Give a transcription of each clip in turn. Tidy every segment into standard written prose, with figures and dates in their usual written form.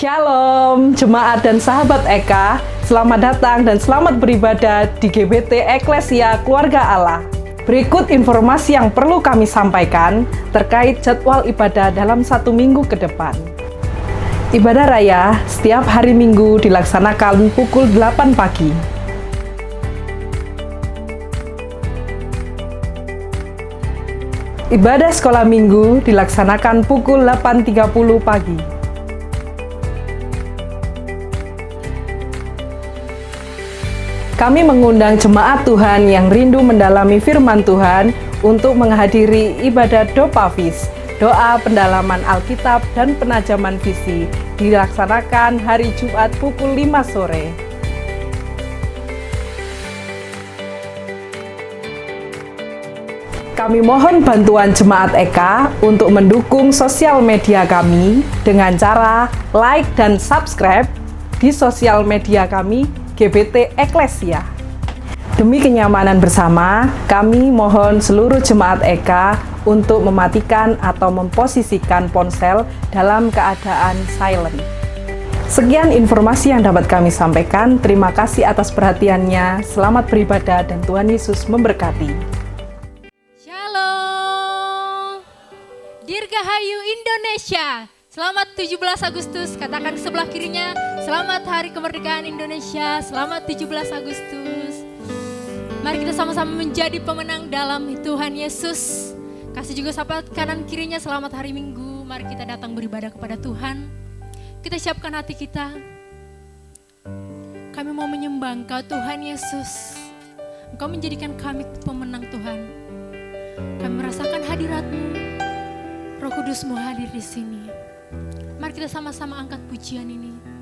Shalom, jemaat dan sahabat Eka, selamat datang dan selamat beribadah di GBT Eklesia Keluarga Allah. Berikut informasi yang perlu kami sampaikan terkait jadwal ibadah dalam 1 minggu ke depan. Ibadah raya setiap hari Minggu dilaksanakan pukul 8 pagi. Ibadah sekolah minggu dilaksanakan pukul 8.30 pagi. Kami mengundang jemaat Tuhan yang rindu mendalami firman Tuhan untuk menghadiri ibadah Dopafis, doa pendalaman Alkitab dan penajaman visi, dilaksanakan hari Jumat pukul 5 sore. Kami mohon bantuan jemaat Eka untuk mendukung sosial media kami dengan cara like dan subscribe di sosial media kami GBT Eklesia. Demi kenyamanan bersama, kami mohon seluruh jemaat Eka untuk mematikan atau memposisikan ponsel dalam keadaan silent. Sekian informasi yang dapat kami sampaikan. Terima kasih atas perhatiannya. Selamat beribadah dan Tuhan Yesus memberkati. Shalom. Dirgahayu Indonesia. Selamat 17 Agustus, katakan sebelah kirinya, selamat Hari Kemerdekaan Indonesia, selamat 17 Agustus. Mari kita sama-sama menjadi pemenang dalam Tuhan Yesus. Kasih juga sahabat kanan kirinya, selamat hari Minggu, mari kita datang beribadah kepada Tuhan. Kita siapkan hati kita. Kami mau menyembah Engkau Tuhan Yesus. Engkau menjadikan kami pemenang Tuhan. Kami merasakan hadirat-Mu, Roh Kudus-Mu hadir di sini. Mari kita sama-sama angkat pujian ini.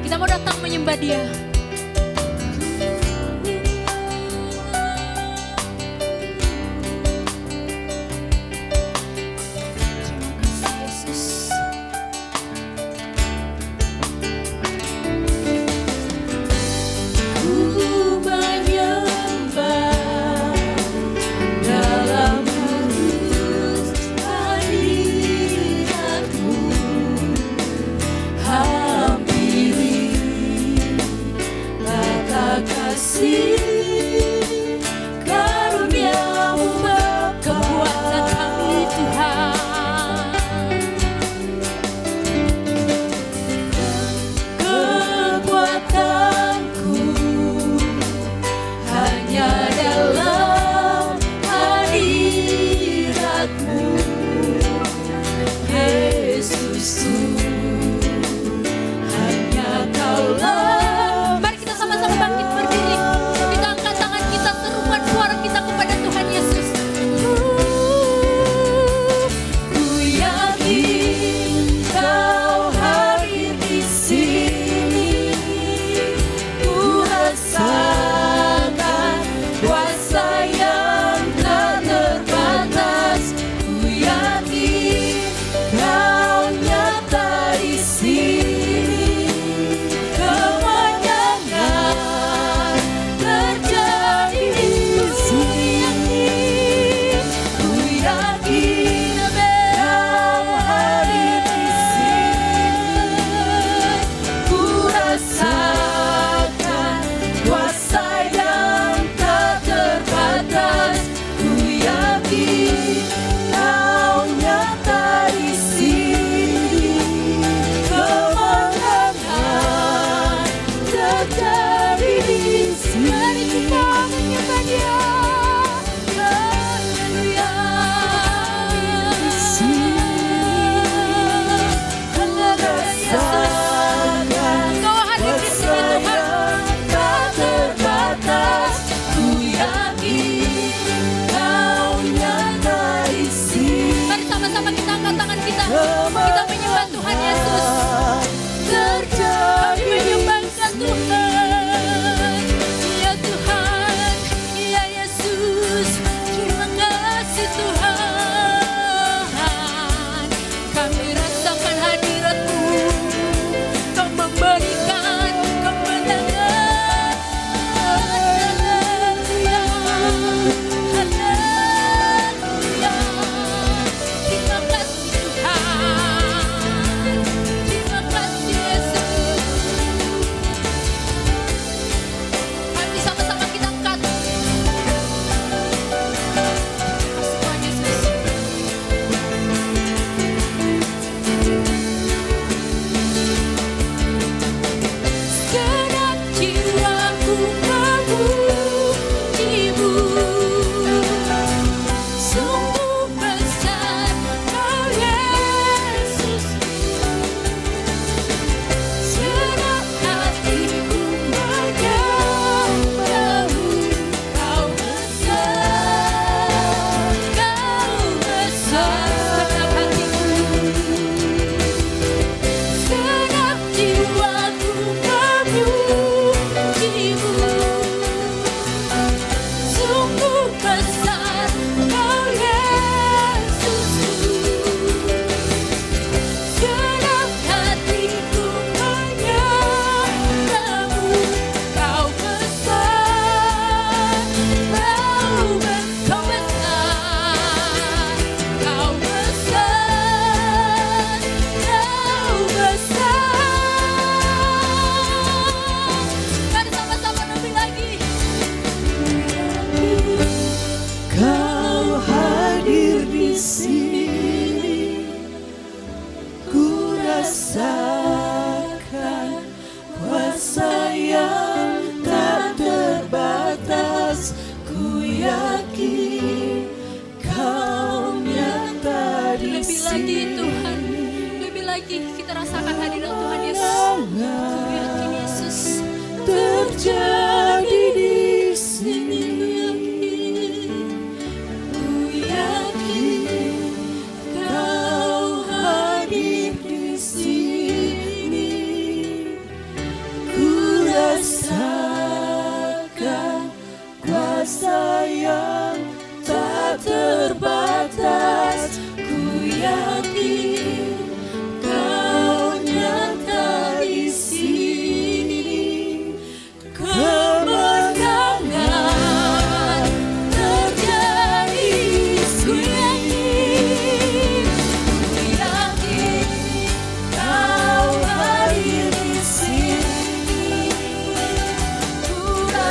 Kita mau datang menyembah Dia.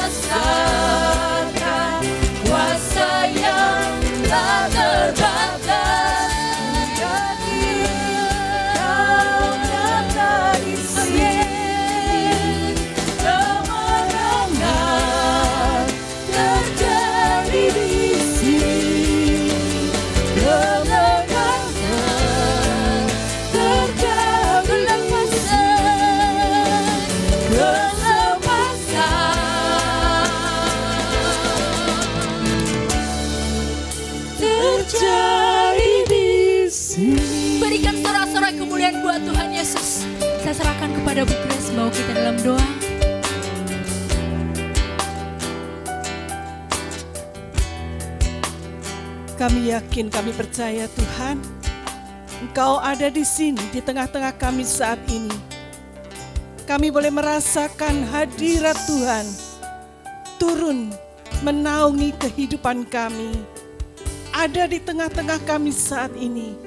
Rasakan kepada Bu Grace, bawa kita dalam doa. Kami yakin, kami percaya Tuhan, Engkau ada di sini, di tengah-tengah kami saat ini. Kami boleh merasakan hadirat Tuhan turun menaungi kehidupan kami. Ada di tengah-tengah kami saat ini.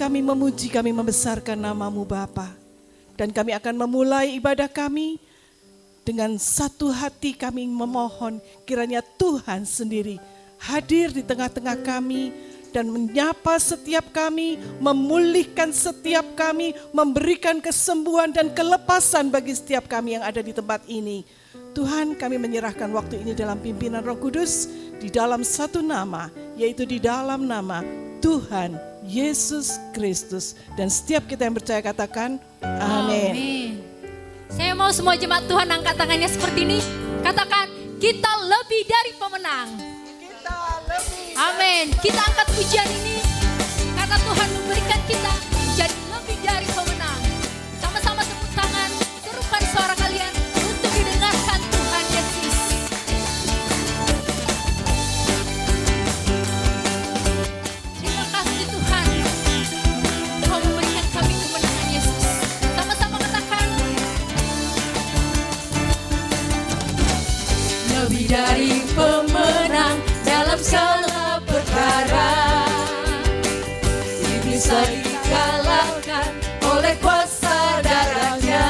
Kami memuji, kami membesarkan nama-Mu Bapa. Dan kami akan memulai ibadah kami dengan satu hati kami memohon kiranya Tuhan sendiri hadir di tengah-tengah kami dan menyapa setiap kami, memulihkan setiap kami, memberikan kesembuhan dan kelepasan bagi setiap kami yang ada di tempat ini. Tuhan, kami menyerahkan waktu ini dalam pimpinan Roh Kudus di dalam satu nama, yaitu di dalam nama Tuhan Yesus Kristus. Dan setiap kita yang percaya katakan amin. Amin. Saya mau semua jemaat Tuhan angkat tangannya seperti ini. Katakan, kita lebih dari pemenang. Amin. Kita angkat pujian ini karena Tuhan memberikan kita menjadi lebih dari pemenang. Sama-sama tepuk tangan, serukan suara kalian untuk didengarkan Tuhan Yesus. Terima kasih Tuhan, Kau memberikan kami kemenangan Yesus. Sama-sama katakan, lebih dari pemenang dalam segala perkara. Iblis dikalahkan oleh kuasa darahnya.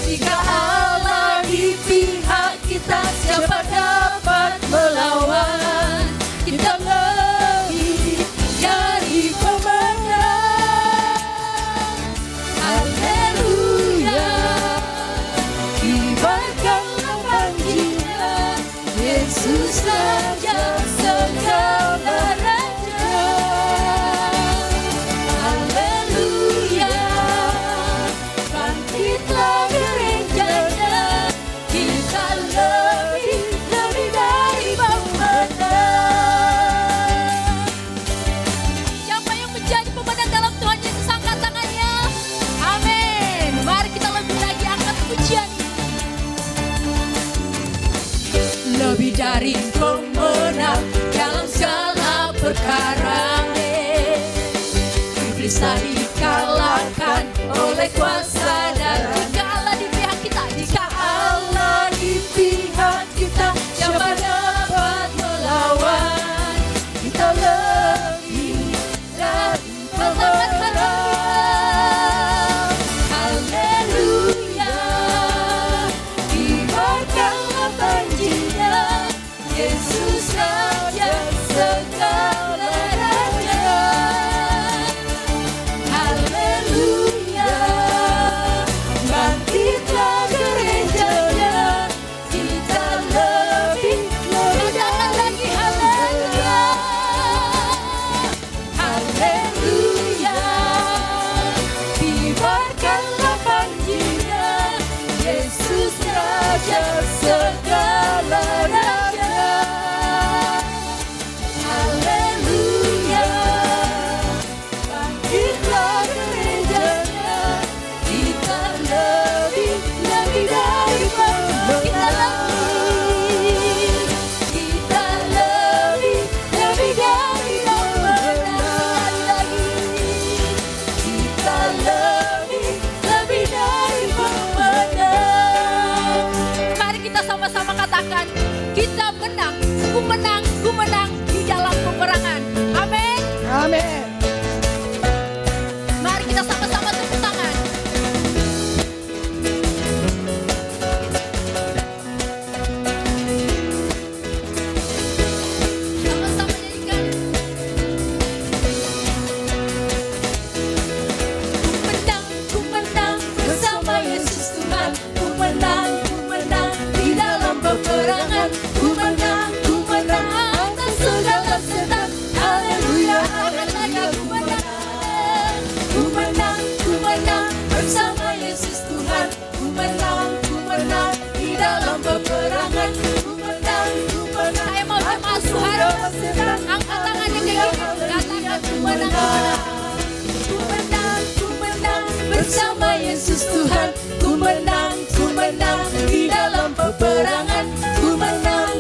Jika Allah di pihak kita, siapa dapat melawan? Kita lebih dari pemenang. Haleluya, kibarkanlah panjinya, Yesus Raja segala raja. Haleluya, bangkitlah gerejanya, kita lebih dari pemenang. Siapa yang menjadi pemenang dalam Tuhan Yesus, angkat tangannya. Amin. Mari kita lebih lagi angkat pujian. Lebih dari pemenang dalam segala perkara. Iblis dikalahkan oleh kuasa darah. Jika Allah di pihak kita, jika Allah di pihak kita, siapa dapat melawan? Kita lebih dari pemenang. Haleluya, kibarkanlah panjinya, Yesus Raja segala raja. Haleluya, bersama Yesus Tuhan. Ku menang di dalam peperangan. Ku menang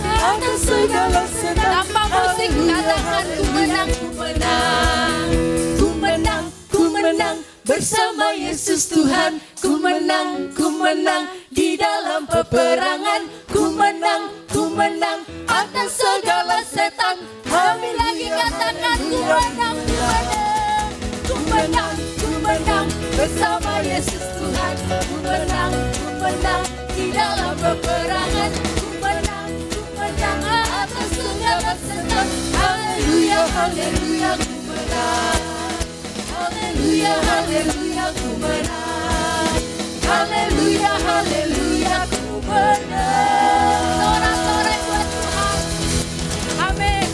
atas segala setan. Tanpa musik katakan ku menang. Ku menang bersama Yesus Tuhan. Ku menang di dalam peperangan. Ku menang atas segala setan. Kami lagi katakan ku menang bersama Yesus Tuhan. Ku menang di dalam peperangan. Ku menang atas segala setan. Haleluya, haleluya, ku menang. Haleluya, haleluya, ku menang. Haleluya, haleluya, ku menang. Sorak-sorai buat Tuhan. Amin.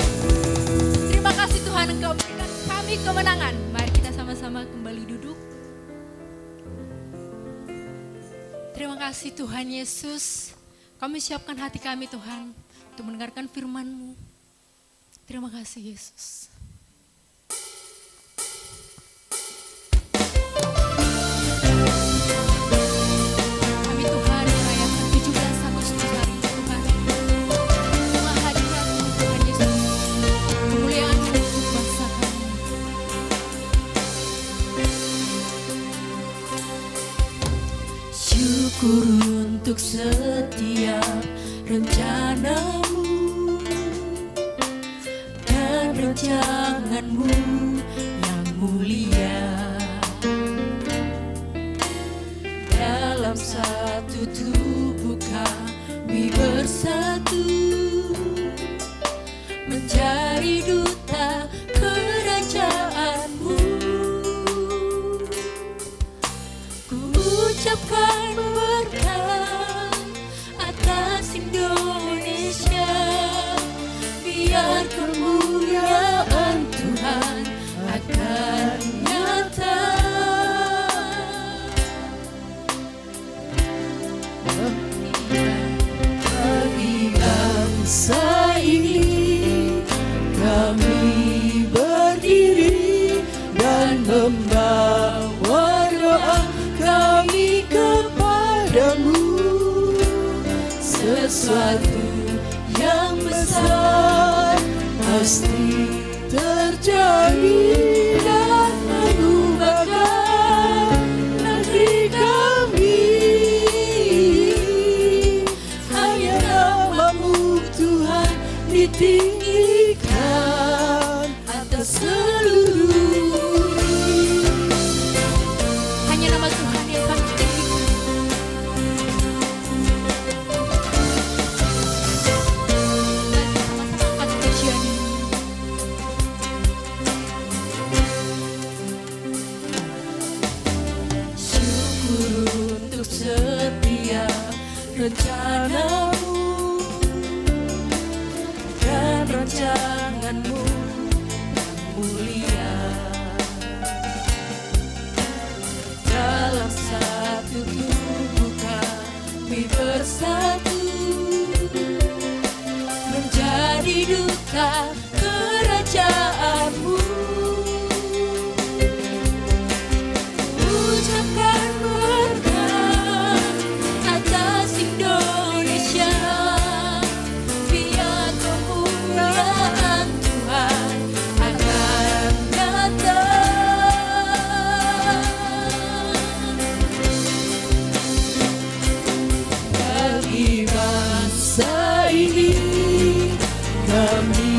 Terima kasih Tuhan, Engkau berikan kami kemenangan. Mari kita sama-sama kembali duduk. Terima kasih Tuhan Yesus. Kami siapkan hati kami Tuhan untuk mendengarkan firman-Mu. Terima kasih Yesus. Kami Tuhan merayakan 17 Agustus hari ini Tuhan. Itulah hadirat-Mu Tuhan Yesus. Kemuliaan-Mu untuk bangsa kami. Syukur untuk setiap rencana-Mu dan rancangan-Mu yang mulia. Dalam satu tubuh kami bersatu, menjadi duta kerajaan-Mu. Ku ucapkan berkat atas Indonesia, biar kemuliaan Tuhan akan nyata. Bagi bangsa ini kami berdiri dan membawa doa kami kepadamu. Sesuatu yang besar pasti terjadi dan mengubahkan negeri kami. Hanya nama-Mu Tuhan ditinggikan atas seluruh. Hanya nama Tuhan yang kami tinggikan. Mari sama-sama angkat pujian ini. Syukur untuk setiap rencana-Mu dan rancangan-Mu yang mulia. Dalam satu tubuh kami bersatu, menjadi duta kerajaan-Mu. Ucapkan berkat atas Indonesia, biar kemuliaan Tuhan akan nyata. Bagi bangsa ini kami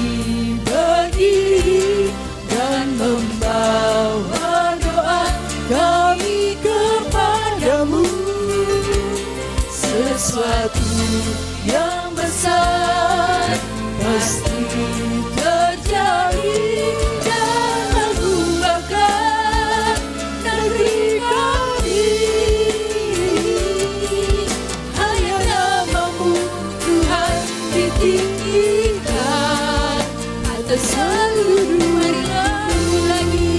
berdiri dan membawa doa kami kepadamu. Sesuatu yang besar pasti terjadi dan mengubahkan negeri kami. Hanya nama-Mu Tuhan ditinggikan atas seluruh. Marilah lagi.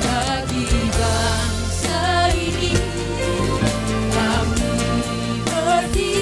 Bagi bangsa ini kami berdiri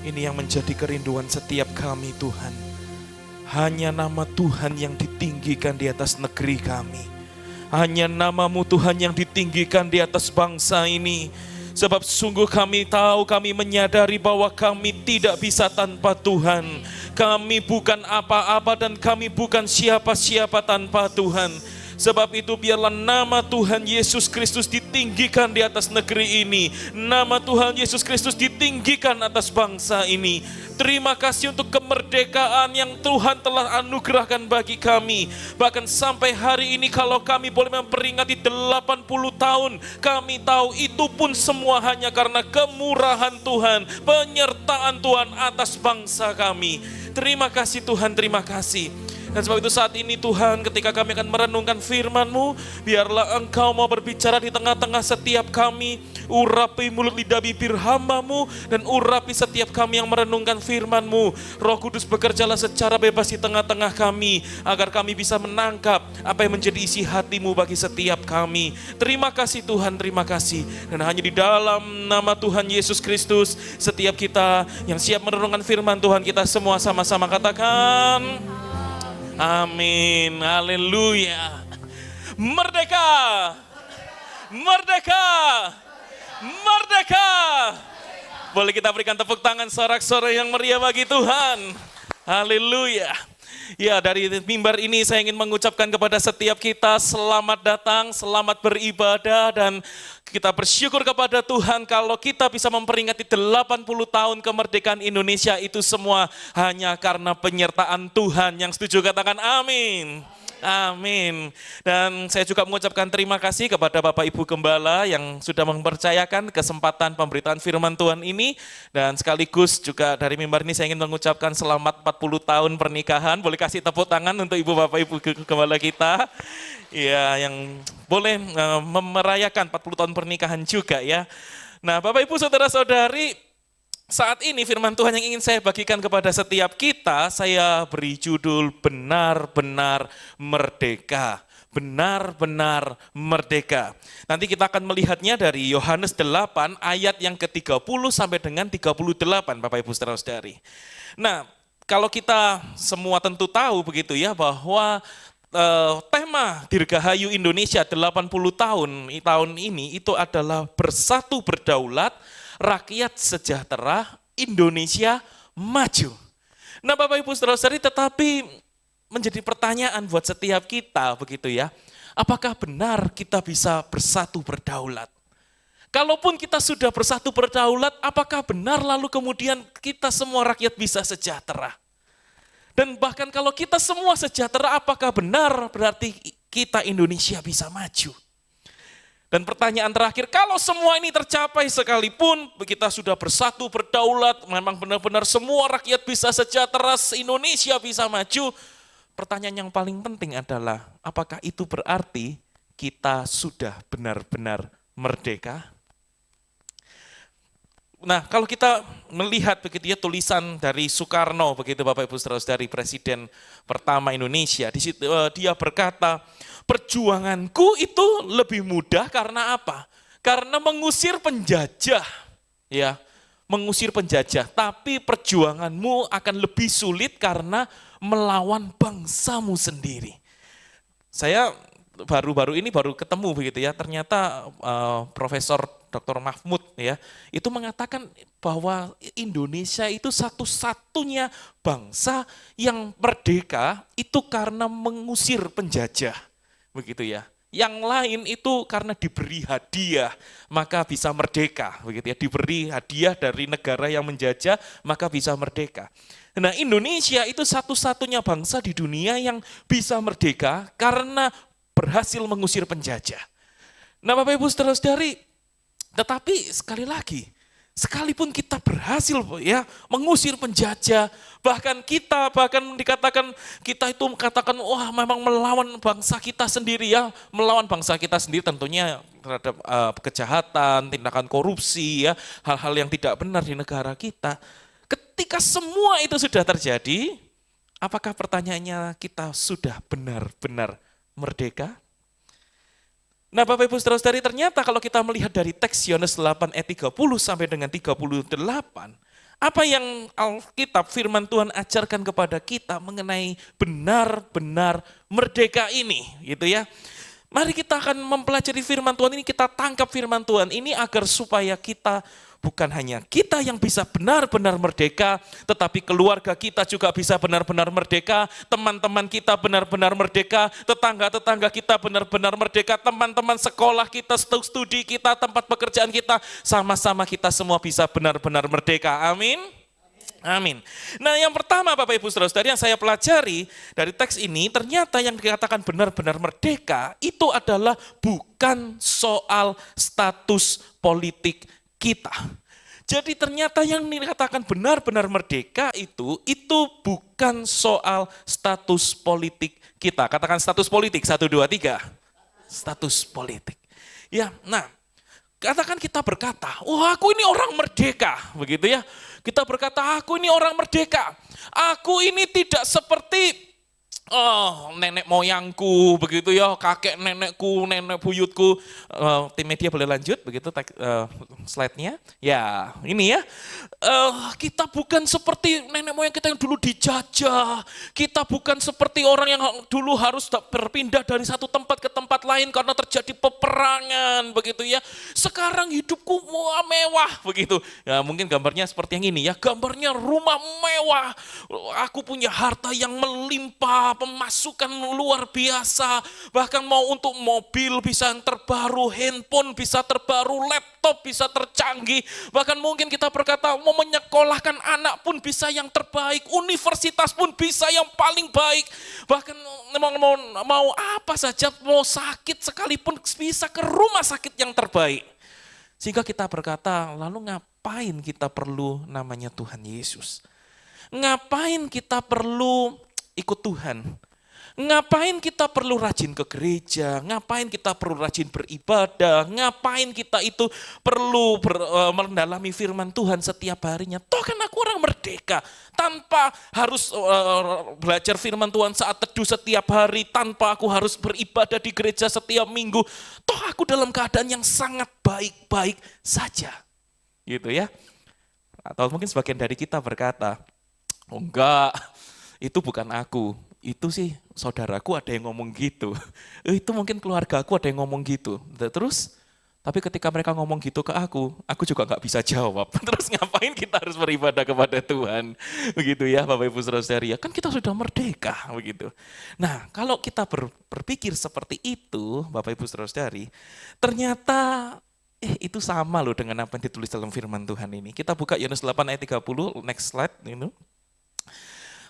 Ini yang menjadi kerinduan setiap kami Tuhan. Hanya nama Tuhan yang ditinggikan di atas negeri kami. Hanya nama-Mu Tuhan yang ditinggikan di atas bangsa ini. Sebab sungguh kami tahu, kami menyadari bahwa kami tidak bisa tanpa Tuhan. Kami bukan apa-apa dan kami bukan siapa-siapa tanpa Tuhan. Sebab itu biarlah nama Tuhan Yesus Kristus ditinggikan di atas negeri ini. Nama Tuhan Yesus Kristus ditinggikan atas bangsa ini. Terima kasih untuk kemerdekaan yang Tuhan telah anugerahkan bagi kami. Bahkan sampai hari ini kalau kami boleh memperingati 80 tahun, kami tahu itu pun semua hanya karena kemurahan Tuhan, penyertaan Tuhan atas bangsa kami. Terima kasih Tuhan, terima kasih. Dan sebab itu saat ini Tuhan, ketika kami akan merenungkan firman-Mu, biarlah Engkau mau berbicara di tengah-tengah setiap kami. Urapi mulut lidah bibir hamba-Mu dan urapi setiap kami yang merenungkan firman-Mu. Roh Kudus bekerjalah secara bebas di tengah-tengah kami, agar kami bisa menangkap apa yang menjadi isi hati-Mu bagi setiap kami. Terima kasih Tuhan, terima kasih. Dan hanya di dalam nama Tuhan Yesus Kristus, setiap kita yang siap merenungkan firman Tuhan, kita semua sama-sama katakan amin, haleluya. Merdeka, merdeka, merdeka. Boleh kita berikan tepuk tangan sorak-sorai yang meriah bagi Tuhan. Haleluya. Ya, dari mimbar ini saya ingin mengucapkan kepada setiap kita selamat datang, selamat beribadah, dan kita bersyukur kepada Tuhan kalau kita bisa memperingati 80 tahun kemerdekaan Indonesia itu semua hanya karena penyertaan Tuhan. Yang setuju katakan amin. Amin. Dan saya juga mengucapkan terima kasih kepada Bapak Ibu Gembala yang sudah mempercayakan kesempatan pemberitaan firman Tuhan ini. Dan sekaligus juga dari mimbar ini saya ingin mengucapkan selamat 40 tahun pernikahan. Boleh kasih tepuk tangan untuk Ibu Bapak Ibu Gembala kita. Ya, yang boleh merayakan 40 tahun pernikahan juga ya. Nah, Bapak Ibu Saudara-saudari, saat ini firman Tuhan yang ingin saya bagikan kepada setiap kita, saya beri judul benar-benar merdeka. Benar-benar merdeka. Nanti kita akan melihatnya dari Yohanes 8 ayat yang ke-30 sampai dengan 38 Bapak Ibu Saudara-saudari. Nah, kalau kita semua tentu tahu begitu ya bahwa tema Dirgahayu Indonesia 80 tahun ini itu adalah bersatu berdaulat, rakyat sejahtera, Indonesia maju. Nah Bapak Ibu Saudara-saudari, tetapi menjadi pertanyaan buat setiap kita begitu ya. Apakah benar kita bisa bersatu berdaulat? Kalaupun kita sudah bersatu berdaulat, apakah benar lalu kemudian kita semua rakyat bisa sejahtera? Dan bahkan kalau kita semua sejahtera, apakah benar berarti kita Indonesia bisa maju? Dan pertanyaan terakhir, kalau semua ini tercapai sekalipun, kita sudah bersatu berdaulat, memang benar-benar semua rakyat bisa sejahtera, Indonesia bisa maju. Pertanyaan yang paling penting adalah, apakah itu berarti kita sudah benar-benar merdeka? Nah, kalau kita melihat begitu ya tulisan dari Soekarno, begitu Bapak Ibu Saudara-saudari, Presiden pertama Indonesia, di situ dia berkata, perjuanganku itu lebih mudah karena apa? Karena mengusir penjajah, ya, mengusir penjajah. Tapi perjuanganmu akan lebih sulit karena melawan bangsamu sendiri. Saya baru-baru ini baru ketemu begitu ya, ternyata Profesor Dr. Mahfud ya, itu mengatakan bahwa Indonesia itu satu-satunya bangsa yang merdeka itu karena mengusir penjajah. Begitu ya. Yang lain itu karena diberi hadiah, maka bisa merdeka. Begitu ya, diberi hadiah dari negara yang menjajah, maka bisa merdeka. Nah, Indonesia itu satu-satunya bangsa di dunia yang bisa merdeka karena berhasil mengusir penjajah. Nah, Bapak Ibu Saudara-saudari, tetapi sekali lagi, sekalipun kita berhasil ya mengusir penjajah, bahkan dikatakan kita itu mengatakan wah memang melawan bangsa kita sendiri ya, melawan bangsa kita sendiri tentunya terhadap kejahatan, tindakan korupsi ya, hal-hal yang tidak benar di negara kita. Ketika semua itu sudah terjadi, apakah pertanyaannya kita sudah benar-benar merdeka? Nah Bapak Ibu Saudara-saudari, ternyata kalau kita melihat dari teks Yohanes 8 ayat 30 sampai dengan 38, Apa yang Alkitab firman Tuhan ajarkan kepada kita mengenai benar-benar merdeka ini, gitu ya. Mari kita akan mempelajari firman Tuhan ini, kita tangkap firman Tuhan ini agar supaya kita, bukan hanya kita yang bisa benar-benar merdeka, tetapi keluarga kita juga bisa benar-benar merdeka, teman-teman kita benar-benar merdeka, tetangga-tetangga kita benar-benar merdeka, teman-teman sekolah kita, studi kita, tempat pekerjaan kita, sama-sama kita semua bisa benar-benar merdeka. Amin. Amin. Nah, yang pertama Bapak Ibu Saudara-saudari yang saya pelajari dari teks ini, ternyata yang dikatakan benar-benar merdeka itu adalah bukan soal status politik kita. Jadi ternyata yang dikatakan benar-benar merdeka itu bukan soal status politik kita. Katakan status politik, 1, 2, 3. Status politik. Ya, nah, katakan kita berkata, aku ini orang merdeka, begitu ya. Kita berkata, aku ini orang merdeka. Aku ini tidak seperti nenek moyangku, begitu ya, kakek nenekku, nenek buyutku. Tim media boleh lanjut, begitu slide-nya. Ya, ini ya. Kita bukan seperti nenek moyang kita yang dulu dijajah. Kita bukan seperti orang yang dulu harus berpindah dari satu tempat ke tempat lain karena terjadi peperangan, begitu ya. Sekarang hidupku mewah, begitu. Ya, mungkin gambarnya seperti yang ini ya. Gambarnya rumah mewah. Aku punya harta yang melimpah, pemasukan luar biasa, bahkan mau untuk mobil bisa yang terbaru, handphone bisa terbaru, laptop bisa tercanggih, bahkan mungkin kita berkata mau menyekolahkan anak pun bisa yang terbaik, universitas pun bisa yang paling baik, bahkan mau apa saja, mau sakit sekalipun bisa ke rumah sakit yang terbaik. Sehingga kita berkata, lalu ngapain kita perlu namanya Tuhan Yesus? Ngapain kita perlu ikut Tuhan? Ngapain kita perlu rajin ke gereja? Ngapain kita perlu rajin beribadah? Ngapain kita itu perlu mendalami firman Tuhan setiap harinya? Toh kan aku orang merdeka, tanpa harus belajar firman Tuhan saat teduh setiap hari, tanpa aku harus beribadah di gereja setiap minggu. Toh aku dalam keadaan yang sangat baik-baik saja. Gitu ya. Atau mungkin sebagian dari kita berkata, oh enggak, itu bukan aku, itu sih saudaraku ada yang ngomong gitu, itu mungkin keluargaku ada yang ngomong gitu. Terus, tapi ketika mereka ngomong gitu ke aku juga nggak bisa jawab. Terus ngapain kita harus beribadah kepada Tuhan? Begitu ya Bapak Ibu Saudara-saudari, kan kita sudah merdeka begitu. Nah, kalau kita berpikir seperti itu Bapak Ibu Saudara-saudari, ternyata itu sama loh dengan apa yang ditulis dalam firman Tuhan ini. Kita buka Yohanes 8 ayat 30, next slide ini.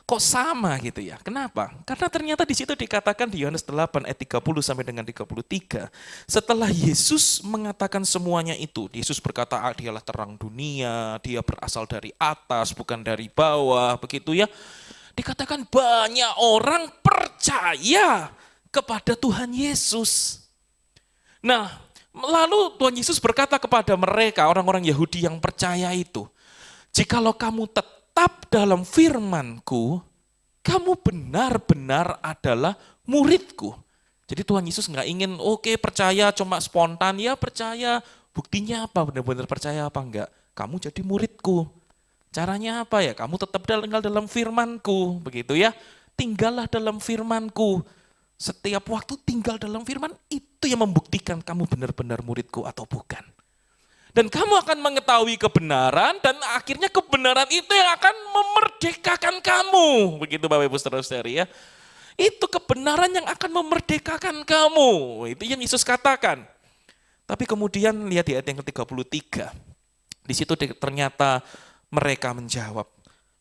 Kok sama gitu ya? Kenapa? Karena ternyata di situ dikatakan di Yohanes 8 ayat 30 sampai dengan 33. Setelah Yesus mengatakan semuanya itu, Yesus berkata, dialah terang dunia, dia berasal dari atas, bukan dari bawah, begitu ya. Dikatakan banyak orang percaya kepada Tuhan Yesus. Nah, lalu Tuhan Yesus berkata kepada mereka, orang-orang Yahudi yang percaya itu, jikalau kamu tetap dalam firman-Ku, kamu benar-benar adalah murid-Ku. Jadi Tuhan Yesus nggak ingin, percaya cuma spontan, ya percaya, buktinya apa, benar-benar percaya apa enggak? Kamu jadi murid-Ku. Caranya apa ya? Kamu tetap tinggal dalam firman-Ku, begitu ya. Tinggallah dalam firman-Ku. Setiap waktu tinggal dalam firman, itu yang membuktikan kamu benar-benar murid-Ku atau bukan. Dan kamu akan mengetahui kebenaran, dan akhirnya kebenaran itu yang akan memerdekakan kamu. Begitu Bapak Ibu Saudara-saudari ya. Itu kebenaran yang akan memerdekakan kamu. Itu yang Yesus katakan. Tapi kemudian lihat di ayat yang ke-33. Di situ ternyata mereka menjawab,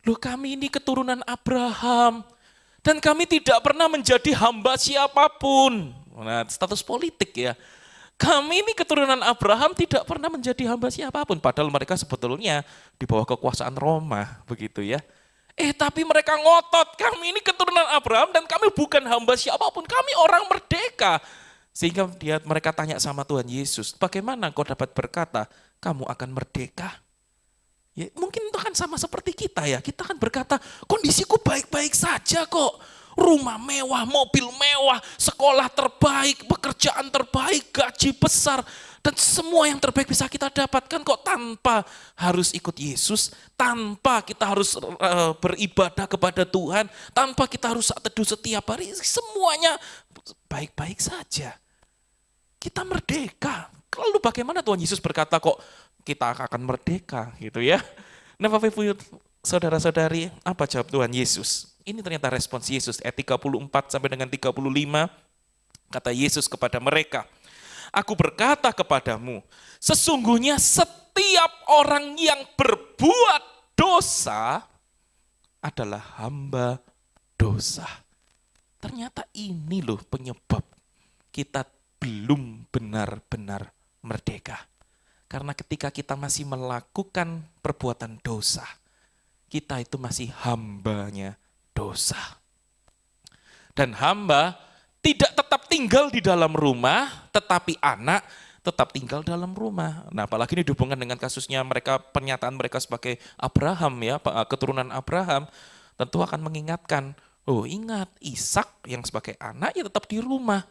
loh kami ini keturunan Abraham, dan kami tidak pernah menjadi hamba siapapun. Nah, status politik ya. Kami ini keturunan Abraham tidak pernah menjadi hamba siapapun. Padahal mereka sebetulnya di bawah kekuasaan Roma, begitu ya. Tapi mereka ngotot, kami ini keturunan Abraham dan kami bukan hamba siapapun. Kami orang merdeka. Sehingga mereka tanya sama Tuhan Yesus, bagaimana kau dapat berkata, kamu akan merdeka? Ya, mungkin itu kan sama seperti kita ya. Kita kan berkata, kondisiku baik-baik saja kok. Rumah mewah, mobil mewah, sekolah terbaik, pekerjaan terbaik, gaji besar. Dan semua yang terbaik bisa kita dapatkan kok tanpa harus ikut Yesus, tanpa kita harus beribadah kepada Tuhan, tanpa kita harus teduh setiap hari, semuanya baik-baik saja. Kita merdeka. Lalu bagaimana Tuhan Yesus berkata kok kita akan merdeka gitu ya. Nah Bapak Ibu saudara-saudari, apa jawab Tuhan Yesus? Ini ternyata respons Yesus ayat 34 sampai dengan 35. Kata Yesus kepada mereka, aku berkata kepadamu, sesungguhnya setiap orang yang berbuat dosa adalah hamba dosa. Ternyata ini loh penyebab kita belum benar-benar merdeka. Karena ketika kita masih melakukan perbuatan dosa, kita itu masih hambanya dosa. Dan hamba tidak tetap tinggal di dalam rumah, tetapi anak tetap tinggal dalam rumah. Nah, apalagi ini dihubungkan dengan kasusnya mereka, pernyataan mereka sebagai Abraham ya, keturunan Abraham, tentu akan mengingatkan, oh ingat Ishak yang sebagai anak ya tetap di rumah.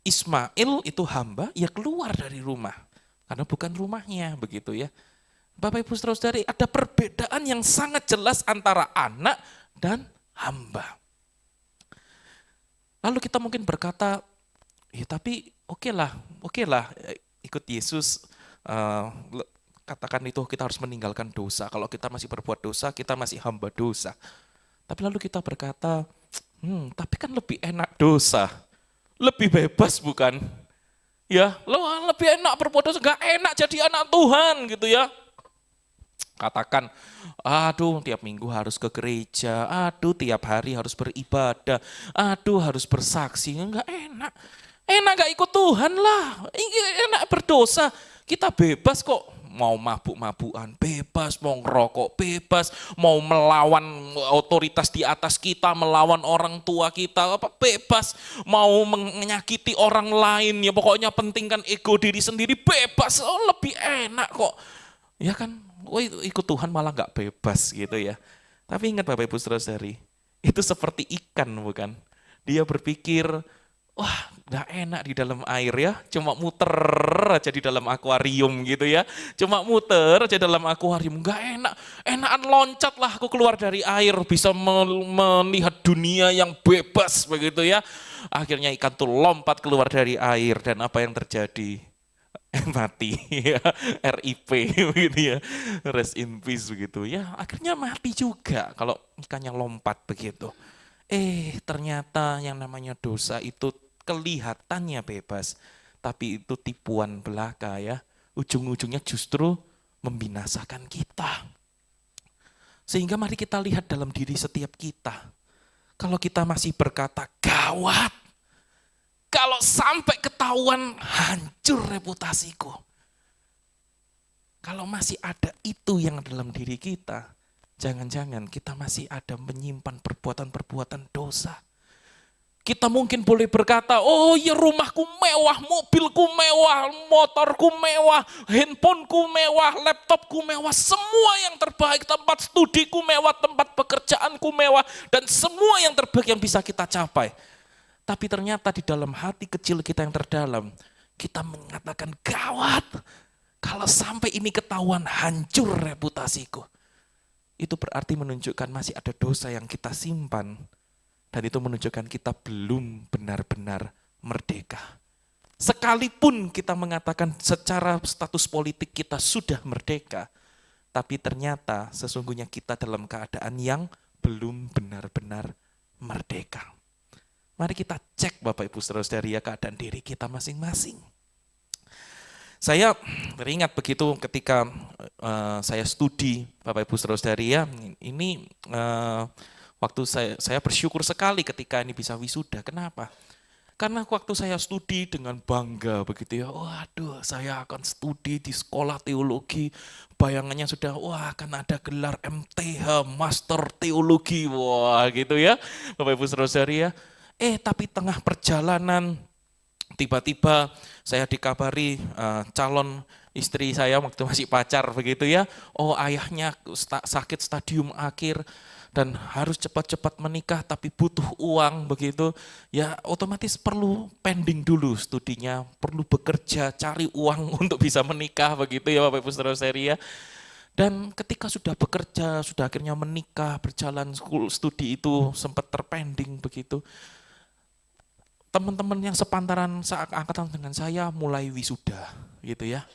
Ismail itu hamba, ya keluar dari rumah. Karena bukan rumahnya, begitu ya. Bapak Ibu Saudara-saudari, ada perbedaan yang sangat jelas antara anak dan hamba. Lalu kita mungkin berkata, ya tapi oke lah, ikut Yesus, katakan itu kita harus meninggalkan dosa. Kalau kita masih berbuat dosa, kita masih hamba dosa. Tapi lalu kita berkata, tapi kan lebih enak dosa, lebih bebas bukan? Ya, lebih enak berbuat dosa, gak enak jadi anak Tuhan gitu ya. Katakan, aduh tiap minggu harus ke gereja, aduh tiap hari harus beribadah, aduh harus bersaksi, enggak enak. Enak gak ikut Tuhan lah, enak berdosa. Kita bebas kok, mau mabuk-mabukan bebas, mau ngerokok bebas, mau melawan otoritas di atas kita, melawan orang tua kita, bebas. Mau menyakiti orang lain, ya pokoknya pentingkan ego diri sendiri, bebas, lebih enak kok. Ya kan, ikut Tuhan malah gak bebas gitu ya. Tapi ingat Bapak Ibu Saudara-saudari, itu seperti ikan bukan? Dia berpikir, wah gak enak di dalam air ya, cuma muter aja di dalam akuarium gitu ya. Cuma muter aja dalam akuarium, gak enak. Enakan loncat lah aku keluar dari air, bisa melihat dunia yang bebas begitu ya. Akhirnya ikan tuh lompat keluar dari air dan apa yang terjadi? Mati ya, RIP begitu ya, rest in peace begitu ya, akhirnya mati juga kalau ikannya lompat begitu. Ternyata yang namanya dosa itu kelihatannya bebas, tapi itu tipuan belaka ya, ujung-ujungnya justru membinasakan kita. Sehingga mari kita lihat dalam diri setiap kita, kalau kita masih berkata gawat, kalau sampai ketahuan hancur reputasiku. Kalau masih ada itu yang dalam diri kita, jangan-jangan kita masih ada menyimpan perbuatan-perbuatan dosa. Kita mungkin boleh berkata, oh ya rumahku mewah, mobilku mewah, motorku mewah, handphoneku mewah, laptopku mewah, semua yang terbaik, tempat studiku mewah, tempat pekerjaanku mewah, dan semua yang terbaik yang bisa kita capai. Tapi ternyata di dalam hati kecil kita yang terdalam, kita mengatakan gawat, kalau sampai ini ketahuan hancur reputasiku. Itu berarti menunjukkan masih ada dosa yang kita simpan. Dan itu menunjukkan kita belum benar-benar merdeka. Sekalipun kita mengatakan secara status politik kita sudah merdeka, tapi ternyata sesungguhnya kita dalam keadaan yang belum benar-benar merdeka. Mari kita cek Bapak Ibu Saudara-saudari ya keadaan diri kita masing-masing. Saya teringat begitu ketika saya studi Bapak Ibu Saudara-saudari ya, ini waktu saya bersyukur sekali ketika ini bisa wisuda. Kenapa? Karena waktu saya studi dengan bangga begitu ya, waduh saya akan studi di sekolah teologi, bayangannya sudah wah akan ada gelar MTH, Master Teologi, wah gitu ya Bapak Ibu Saudara-saudari ya. Tapi tengah perjalanan tiba-tiba saya dikabari calon istri saya waktu masih pacar begitu ya. Oh ayahnya sakit stadium akhir dan harus cepat-cepat menikah tapi butuh uang begitu. Ya otomatis perlu pending dulu studinya, perlu bekerja, cari uang untuk bisa menikah begitu ya Bapak Ibu Saudara-saudari ya. Dan ketika sudah bekerja, sudah akhirnya menikah, berjalan studi itu sempat terpending begitu. Teman-teman yang sepantaran angkatan dengan saya mulai wisuda gitu ya.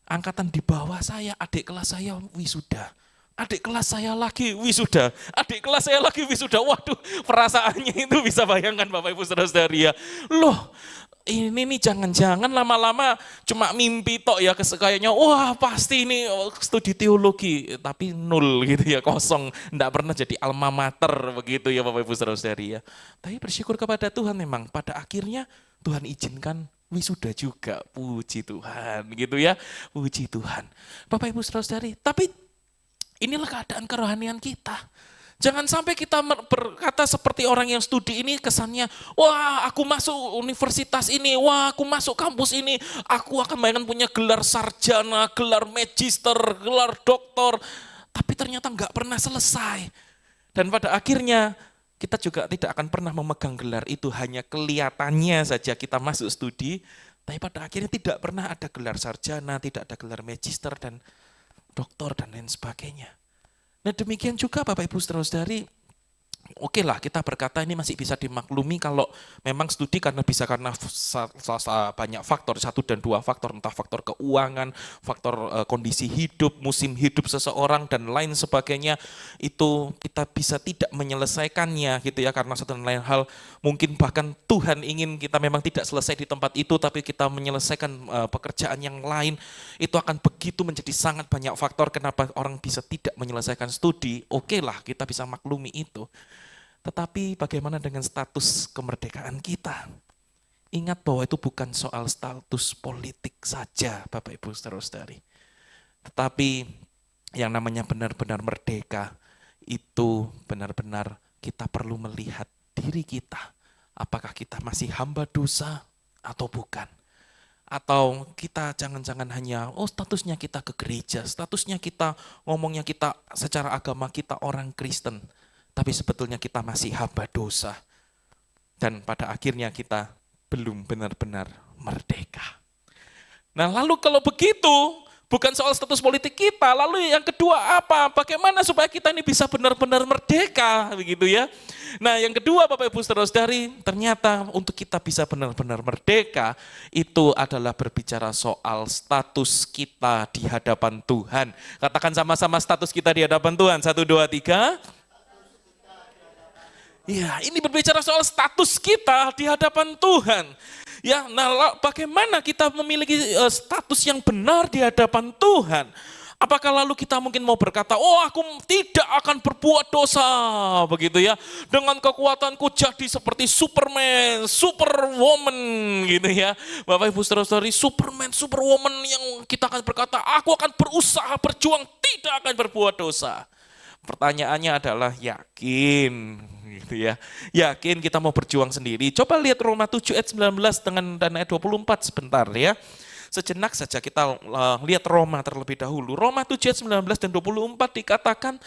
Angkatan di bawah saya, adik kelas saya wisuda. Adik kelas saya lagi wisuda. Adik kelas saya lagi wisuda. Waduh, perasaannya itu bisa bayangkan Bapak Ibu Saudara-saudari ya. Loh, ini nih jangan-jangan lama-lama cuma mimpi tok ya, kayaknya wah pasti ini studi teologi, tapi nol gitu ya, kosong, enggak pernah jadi alma mater begitu ya Bapak Ibu Saudara-saudari ya. Tapi bersyukur kepada Tuhan memang pada akhirnya Tuhan izinkan wisuda juga, puji Tuhan gitu ya, puji Tuhan. Bapak Ibu Saudara-saudari, tapi inilah keadaan kerohanian kita. Jangan sampai kita berkata seperti orang yang studi ini kesannya, wah aku masuk universitas ini, wah aku masuk kampus ini, aku akan punya gelar sarjana, gelar magister, gelar doktor, tapi ternyata nggak pernah selesai. Dan pada akhirnya kita juga tidak akan pernah memegang gelar itu, hanya kelihatannya saja kita masuk studi, tapi pada akhirnya tidak pernah ada gelar sarjana, tidak ada gelar magister dan doktor dan lain sebagainya. Nah demikian juga Bapak Ibu Saudara-saudari, oke lah kita berkata ini masih bisa dimaklumi kalau memang studi karena banyak faktor, 1 dan 2 faktor, entah faktor keuangan, faktor kondisi hidup, musim hidup seseorang dan lain sebagainya, itu kita bisa tidak menyelesaikannya gitu ya, karena satu dan lain hal mungkin bahkan Tuhan ingin kita memang tidak selesai di tempat itu tapi kita menyelesaikan pekerjaan yang lain, itu akan begitu menjadi sangat banyak faktor kenapa orang bisa tidak menyelesaikan studi. Oke lah kita bisa maklumi itu. Tetapi bagaimana dengan status kemerdekaan kita? Ingat bahwa itu bukan soal status politik saja Bapak Ibu Saudara-saudari. Tetapi yang namanya benar-benar merdeka itu benar-benar kita perlu melihat diri kita. Apakah kita masih hamba dosa atau bukan? Atau kita jangan-jangan hanya, statusnya kita ke gereja, statusnya kita ngomongnya kita secara agama kita orang Kristen. Tapi sebetulnya kita masih hamba dosa. Dan pada akhirnya kita belum benar-benar merdeka. Nah lalu kalau begitu, bukan soal status politik kita, lalu yang kedua apa? Bagaimana supaya kita ini bisa benar-benar merdeka, begitu ya. Nah yang kedua Bapak Ibu Saudara-saudari, ternyata untuk kita bisa benar-benar merdeka, itu adalah berbicara soal status kita di hadapan Tuhan. Katakan sama-sama status kita di hadapan Tuhan, 1, 2, 3. Ya, ini berbicara soal status kita di hadapan Tuhan. Ya, nah bagaimana kita memiliki status yang benar di hadapan Tuhan? Apakah lalu kita mungkin mau berkata, aku tidak akan berbuat dosa, begitu ya. Dengan kekuatanku jadi seperti Superman, Superwoman, gitu ya. Bapak Ibu Saudara-saudari, Superman, Superwoman yang kita akan berkata, aku akan berusaha, berjuang, tidak akan berbuat dosa. Pertanyaannya adalah yakin, gitu ya. Yakin kita mau berjuang sendiri. Coba lihat Roma 7 ayat 19 dan ayat 24 sebentar ya. Sejenak saja kita lihat Roma terlebih dahulu. Roma 7 ayat 19 dan 24 dikatakan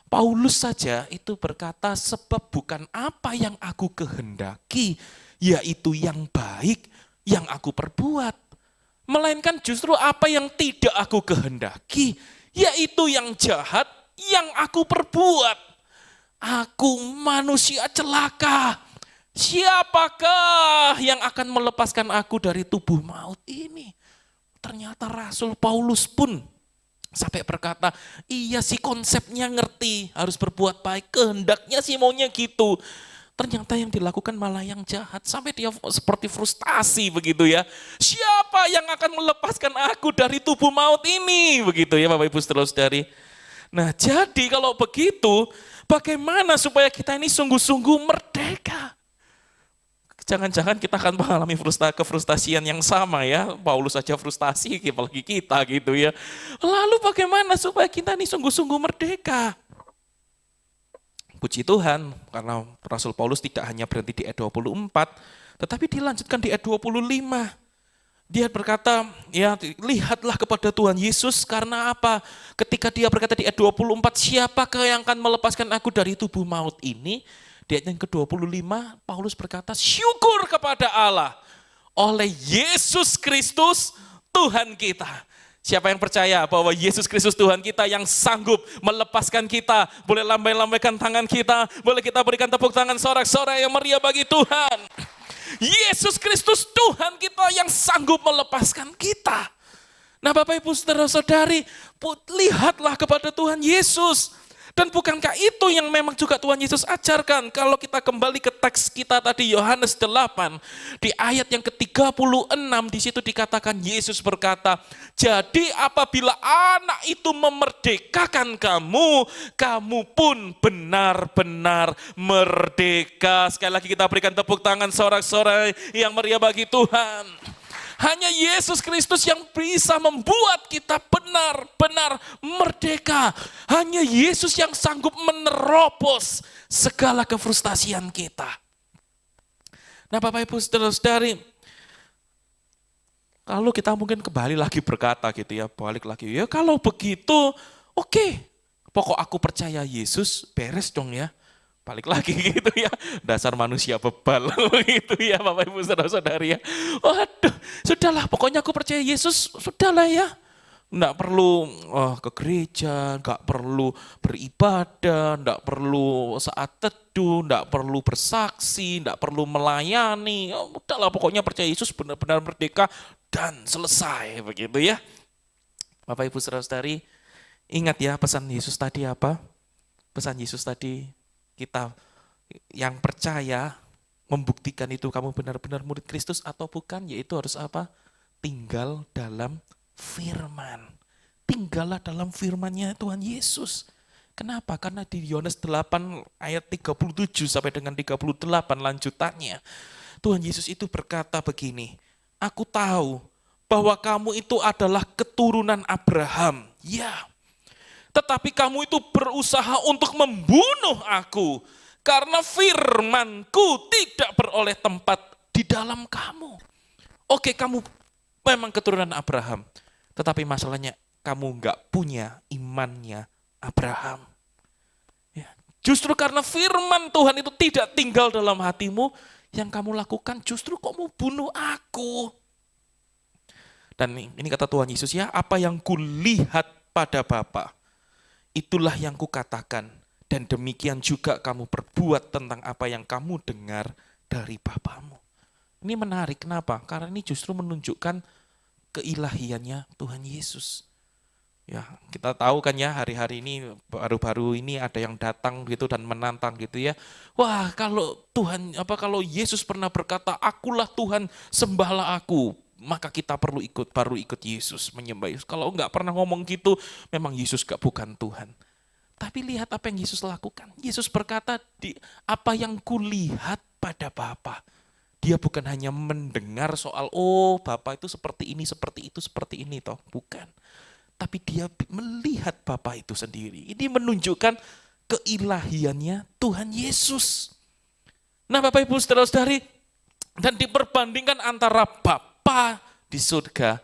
Paulus saja itu berkata, sebab bukan apa yang aku kehendaki, yaitu yang baik yang aku perbuat. Melainkan justru apa yang tidak aku kehendaki, yaitu yang jahat yang aku perbuat. Aku manusia celaka. Siapakah yang akan melepaskan aku dari tubuh maut ini? Ternyata Rasul Paulus pun sampai berkata, iya sih konsepnya ngerti, harus berbuat baik, kehendaknya sih maunya gitu. Ternyata yang dilakukan malah yang jahat, sampai dia seperti frustasi begitu ya. Siapa yang akan melepaskan aku dari tubuh maut ini? Begitu ya Bapak Ibu Saudara-saudari. Nah jadi kalau begitu, bagaimana supaya kita ini sungguh-sungguh merdeka? Jangan-jangan kita akan mengalami kefrustasian yang sama ya. Paulus saja frustasi, apalagi kita gitu ya. Lalu bagaimana supaya kita ini sungguh-sungguh merdeka? Puji Tuhan, karena Rasul Paulus tidak hanya berhenti di ayat 24, tetapi dilanjutkan di ayat 25. Dia berkata, ya lihatlah kepada Tuhan Yesus karena apa? Ketika dia berkata di ayat 24, siapakah yang akan melepaskan aku dari tubuh maut ini? Di ayat yang ke-25, Paulus berkata, syukur kepada Allah oleh Yesus Kristus Tuhan kita. Siapa yang percaya bahwa Yesus Kristus Tuhan kita yang sanggup melepaskan kita, boleh lambai-lambaikan tangan kita, boleh kita berikan tepuk tangan sorak-sorai yang meriah bagi Tuhan. Yesus Kristus Tuhan kita yang sanggup melepaskan kita. Nah Bapak Ibu Saudara-saudari, lihatlah kepada Tuhan Yesus. Dan bukankah itu yang memang juga Tuhan Yesus ajarkan? Kalau kita kembali ke teks kita tadi Yohanes 8, di ayat yang ke-36 di situ dikatakan Yesus berkata, jadi apabila anak itu memerdekakan kamu, kamu pun benar-benar merdeka. Sekali lagi kita berikan tepuk tangan sorak-sorai yang meriah bagi Tuhan. Hanya Yesus Kristus yang bisa membuat kita benar-benar merdeka. Hanya Yesus yang sanggup menerobos segala kefrustasian kita. Nah Bapak Ibu Saudara-saudari, kalau kita mungkin kembali lagi berkata gitu ya, balik lagi. Ya kalau begitu, oke. Pokok aku percaya Yesus, beres dong ya. Balik lagi gitu ya, dasar manusia bebal gitu ya Bapak Ibu Saudara-saudari ya. Waduh, sudahlah pokoknya aku percaya Yesus, sudahlah ya. Enggak perlu ke gereja, enggak perlu beribadah, enggak perlu saat teduh, enggak perlu bersaksi, enggak perlu melayani. Udahlah pokoknya percaya Yesus benar-benar merdeka dan selesai begitu ya. Bapak Ibu Saudara-saudari, ingat ya pesan Yesus tadi apa? Pesan Yesus tadi, kita yang percaya membuktikan itu kamu benar-benar murid Kristus atau bukan, yaitu harus apa? Tinggal dalam firman. Tinggallah dalam firman-Nya Tuhan Yesus. Kenapa? Karena di Yohanes 8 ayat 37 sampai dengan 38 lanjutannya, Tuhan Yesus itu berkata begini, aku tahu bahwa kamu itu adalah keturunan Abraham. Ya, tetapi kamu itu berusaha untuk membunuh aku karena firmanku tidak beroleh tempat di dalam kamu. Oke, kamu memang keturunan Abraham, tetapi masalahnya kamu enggak punya imannya Abraham. Ya, justru karena firman Tuhan itu tidak tinggal dalam hatimu, yang kamu lakukan justru kamu bunuh aku. Dan ini kata Tuhan Yesus ya, apa yang kulihat pada Bapa, itulah yang kukatakan, dan demikian juga kamu perbuat tentang apa yang kamu dengar dari Bapamu. Ini menarik, kenapa? Karena ini justru menunjukkan keilahiannya Tuhan Yesus. Ya, kita tahu kan ya hari-hari ini, baru-baru ini ada yang datang gitu dan menantang gitu ya. Wah, kalau kalau Yesus pernah berkata, akulah Tuhan, sembahlah aku, maka kita baru ikut Yesus, menyembah Yesus. Kalau enggak pernah ngomong gitu, memang Yesus bukan Tuhan. Tapi lihat apa yang Yesus lakukan. Yesus berkata, apa yang kulihat pada Bapa. Dia bukan hanya mendengar soal, Bapa itu seperti ini, seperti ini toh. Bukan. Tapi dia melihat Bapa itu sendiri. Ini menunjukkan keilahiannya Tuhan Yesus. Nah Bapak Ibu Saudara-saudari, dan diperbandingkan antara Bapa di surga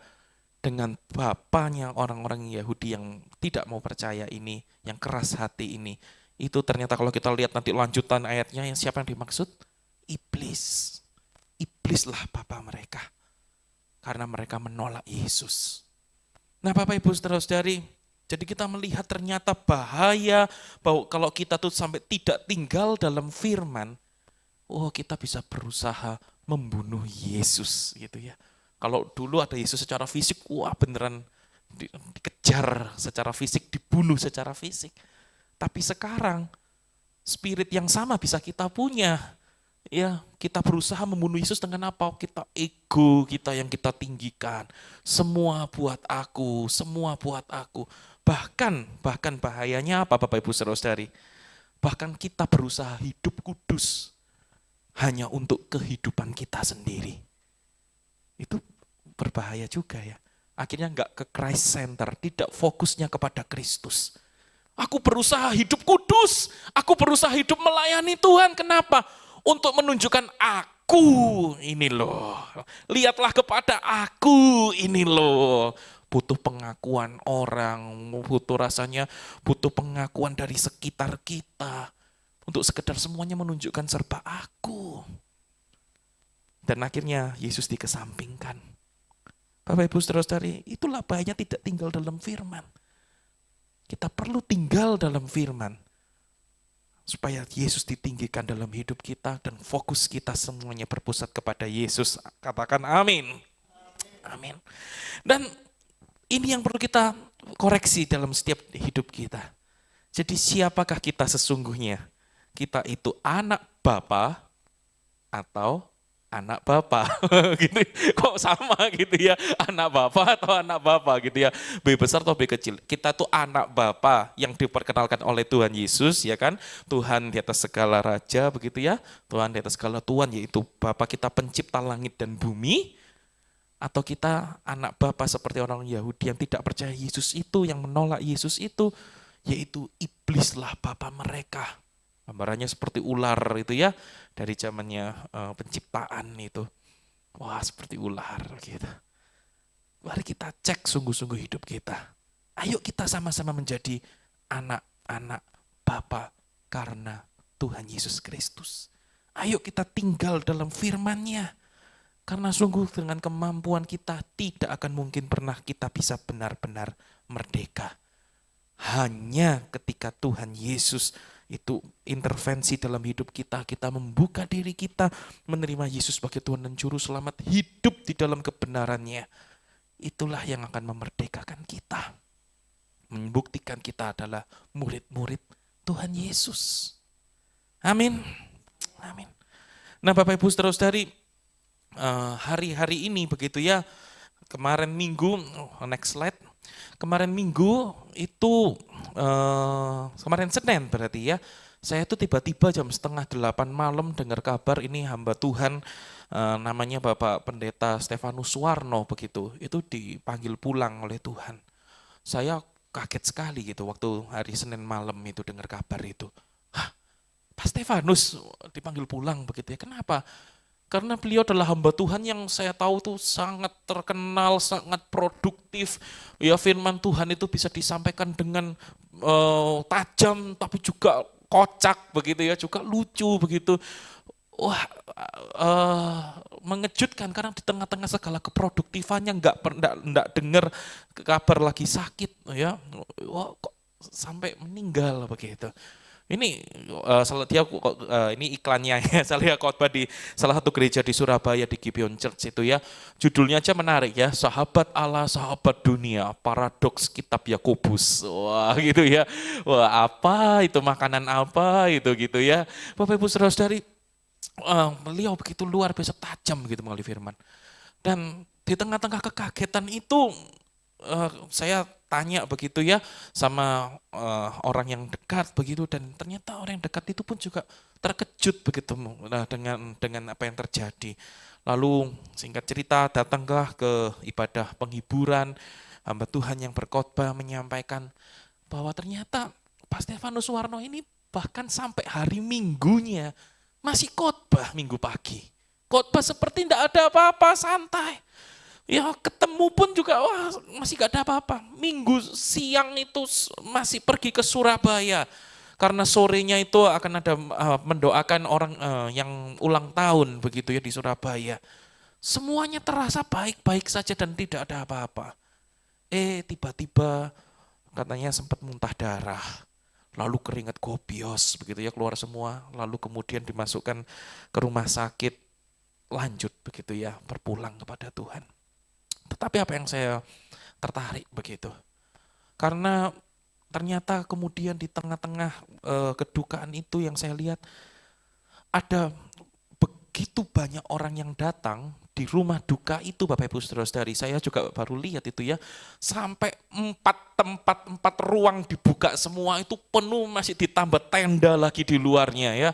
dengan bapanya orang-orang Yahudi yang tidak mau percaya ini, yang keras hati ini. Itu ternyata kalau kita lihat nanti lanjutan ayatnya, yang siapa yang dimaksud? Iblis. Iblislah bapa mereka. Karena mereka menolak Yesus. Nah Bapak Ibu Saudara-saudari, jadi kita melihat ternyata bahaya bahwa kalau kita tuh sampai tidak tinggal dalam firman, kita bisa berusaha membunuh Yesus gitu ya. Kalau dulu ada Yesus secara fisik, beneran dikejar secara fisik, dibunuh secara fisik. Tapi sekarang spirit yang sama bisa kita punya. Ya, kita berusaha membunuh Yesus dengan apa? Kita ego kita yang kita tinggikan. Semua buat aku, semua buat aku. Bahkan bahayanya apa Bapak Ibu Saudara-saudari? Bahkan kita berusaha hidup kudus hanya untuk kehidupan kita sendiri. Itu berbahaya juga ya. Akhirnya enggak ke Christ center, tidak fokusnya kepada Kristus. Aku berusaha hidup kudus, aku berusaha hidup melayani Tuhan. Kenapa? Untuk menunjukkan aku ini loh. Lihatlah kepada aku ini loh. Butuh pengakuan orang, butuh pengakuan dari sekitar kita. Untuk sekedar semuanya menunjukkan serba aku. Dan akhirnya Yesus dikesampingkan. Bapak Ibu saudara-saudari, itulah bahayanya tidak tinggal dalam firman. Kita perlu tinggal dalam firman. Supaya Yesus ditinggikan dalam hidup kita dan fokus kita semuanya berpusat kepada Yesus. Katakan amin. Amin. Dan ini yang perlu kita koreksi dalam setiap hidup kita. Jadi siapakah kita sesungguhnya? Kita itu anak Bapa atau anak Bapa? Gitu. Kok sama gitu ya? Anak Bapa atau anak Bapa gitu ya? B besar atau B kecil? Kita tuh anak Bapa yang diperkenalkan oleh Tuhan Yesus, ya kan? Tuhan di atas segala raja begitu ya. Tuhan di atas segala Tuhan, yaitu Bapa kita pencipta langit dan bumi. Atau kita anak Bapa seperti orang Yahudi yang tidak percaya Yesus itu, yang menolak Yesus itu, yaitu iblislah Bapa mereka. Gambarannya seperti ular itu ya, dari zamannya penciptaan itu. Wah, seperti ular gitu. Mari kita cek sungguh-sungguh hidup kita. Ayo kita sama-sama menjadi anak-anak Bapa karena Tuhan Yesus Kristus. Ayo kita tinggal dalam firman-Nya. Karena sungguh dengan kemampuan kita tidak akan mungkin pernah kita bisa benar-benar merdeka. Hanya ketika Tuhan Yesus itu intervensi dalam hidup kita, kita membuka diri kita, menerima Yesus sebagai Tuhan dan Juru Selamat, hidup di dalam kebenarannya. Itulah yang akan memerdekakan kita. Membuktikan kita adalah murid-murid Tuhan Yesus. Amin. Amin. Nah Bapak Ibu saudara-saudari, hari-hari ini begitu ya, kemarin Minggu, next slide, kemarin Minggu itu, kemarin Senin berarti ya, saya tuh tiba-tiba jam 7:30 malam dengar kabar ini hamba Tuhan, namanya Bapak Pendeta Stefanus Suwarno begitu, itu dipanggil pulang oleh Tuhan. Saya kaget sekali gitu waktu hari Senin malam itu dengar kabar itu. Hah, Pak Stefanus dipanggil pulang begitu ya, kenapa? Karena beliau adalah hamba Tuhan yang saya tahu tuh sangat terkenal, sangat produktif. Ya firman Tuhan itu bisa disampaikan dengan tajam tapi juga kocak begitu ya, juga lucu begitu. Wah, mengejutkan karena di tengah-tengah segala keproduktifannya enggak dengar kabar lagi sakit ya. Wah, kok sampai meninggal begitu. Ini ini iklannya ya, saya lihat khotbah di salah satu gereja di Surabaya di Gibeon Church itu ya. Judulnya aja menarik ya, Sahabat Allah, Sahabat Dunia, Paradoks Kitab Yakobus. Wah gitu ya. Wah apa itu, makanan apa itu gitu ya. Bapak Ibu saudara-saudari, beliau begitu luar biasa tajam begitu mengalami firman. Dan di tengah-tengah kekagetan itu saya tanya begitu ya sama orang yang dekat begitu, dan ternyata orang yang dekat itu pun juga terkejut begitu dengan apa yang terjadi. Lalu singkat cerita datanglah ke ibadah penghiburan, hamba Tuhan yang berkhotbah menyampaikan bahwa ternyata Pak Stefanus Suwarno ini bahkan sampai hari Minggunya masih khotbah Minggu pagi. Khotbah seperti tidak ada apa-apa, santai. Ya ketemu pun juga wah masih gak ada apa-apa. Minggu siang itu masih pergi ke Surabaya. Karena sorenya itu akan ada mendoakan orang yang ulang tahun begitu ya di Surabaya. Semuanya terasa baik-baik saja dan tidak ada apa-apa. Tiba-tiba katanya sempat muntah darah. Lalu keringat gobios begitu ya, keluar semua. Lalu kemudian dimasukkan ke rumah sakit. Lanjut begitu ya, berpulang kepada Tuhan. Tetapi apa yang saya tertarik begitu, karena ternyata kemudian di tengah-tengah kedukaan itu yang saya lihat ada begitu banyak orang yang datang di rumah duka itu, Bapak Ibu saudara-saudari. Saya juga baru lihat itu ya, sampai 4 ruang dibuka semua, itu penuh, masih ditambah tenda lagi di luarnya ya.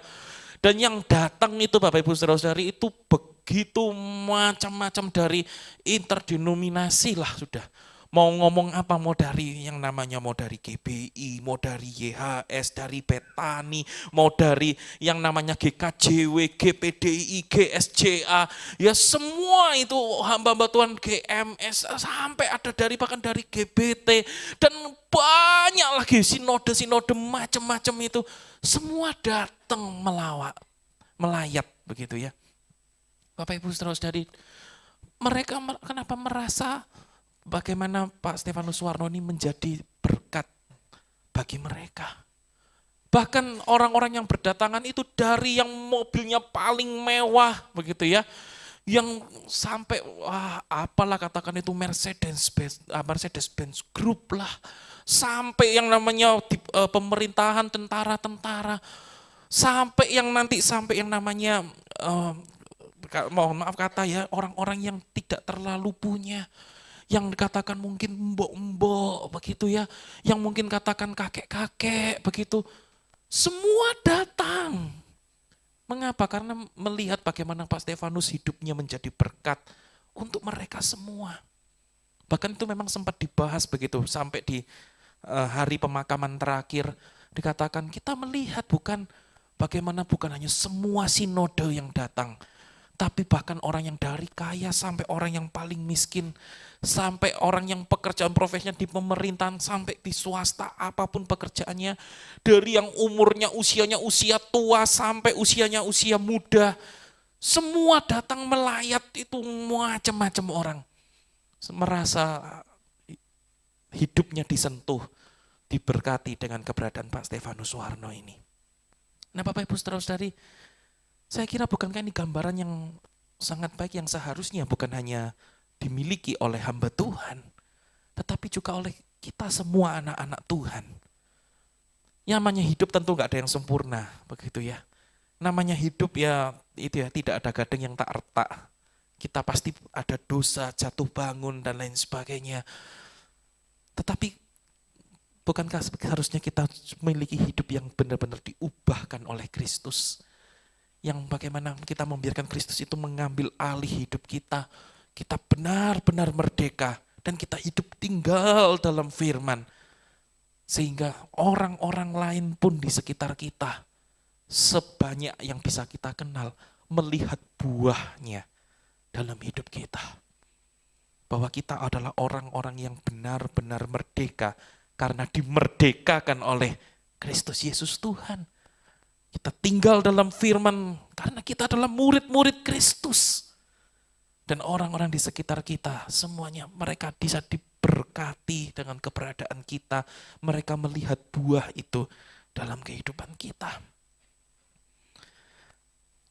Dan yang datang itu Bapak Ibu saudara-saudari itu begitu macam-macam, dari interdenominasi lah sudah. Mau ngomong apa, mau dari yang namanya mau dari GBI, mau dari YHS, dari Betani, mau dari yang namanya GKJW, GPDI, GSJA, ya semua itu hamba-hamba Tuhan, GMS, sampai ada dari bahkan dari GBT, dan banyak lagi sinode-sinode macam-macam itu, semua datang melayat begitu ya. Bapak Ibu Saudara-saudari, mereka kenapa merasa bagaimana Pak Stefanus Suwarno ini menjadi berkat bagi mereka. Bahkan orang-orang yang berdatangan itu dari yang mobilnya paling mewah begitu ya, yang sampai apalah katakan itu Mercedes-Benz Group lah, sampai yang namanya pemerintahan, tentara-tentara, sampai yang namanya mohon maaf kata ya, orang-orang yang tidak terlalu punya, yang dikatakan mungkin mbok-mbok begitu ya, yang mungkin katakan kakek-kakek begitu, semua datang. Mengapa? Karena melihat bagaimana Pak Stefanus hidupnya menjadi berkat untuk mereka semua. Bahkan itu memang sempat dibahas begitu, sampai di hari pemakaman terakhir dikatakan kita melihat bukan hanya semua sinode yang datang, tapi bahkan orang yang dari kaya sampai orang yang paling miskin, sampai orang yang pekerjaan profesinya di pemerintahan, sampai di swasta, apapun pekerjaannya, dari yang usianya usia tua sampai usianya usia muda, semua datang melayat, itu macam-macam orang. Merasa hidupnya disentuh, diberkati dengan keberadaan Pak Stefanus Suwarno ini. Nah Bapak Ibu Saudara-saudari, saya kira bukankah ini gambaran yang sangat baik yang seharusnya bukan hanya dimiliki oleh hamba Tuhan, tetapi juga oleh kita semua anak-anak Tuhan. Yang namanya hidup tentu gak ada yang sempurna, begitu ya. Namanya hidup ya itu ya, tidak ada gading yang tak retak. Kita pasti ada dosa, jatuh bangun dan lain sebagainya. Tetapi bukankah harusnya kita memiliki hidup yang benar-benar diubahkan oleh Kristus? Yang bagaimana kita membiarkan Kristus itu mengambil alih hidup kita. Kita benar-benar merdeka dan kita hidup tinggal dalam firman. Sehingga orang-orang lain pun di sekitar kita, sebanyak yang bisa kita kenal, melihat buahnya dalam hidup kita. Bahwa kita adalah orang-orang yang benar-benar merdeka karena dimerdekakan oleh Kristus Yesus Tuhan. Kita tinggal dalam firman karena kita adalah murid-murid Kristus. Dan orang-orang di sekitar kita semuanya mereka bisa diberkati dengan keberadaan kita. Mereka melihat buah itu dalam kehidupan kita.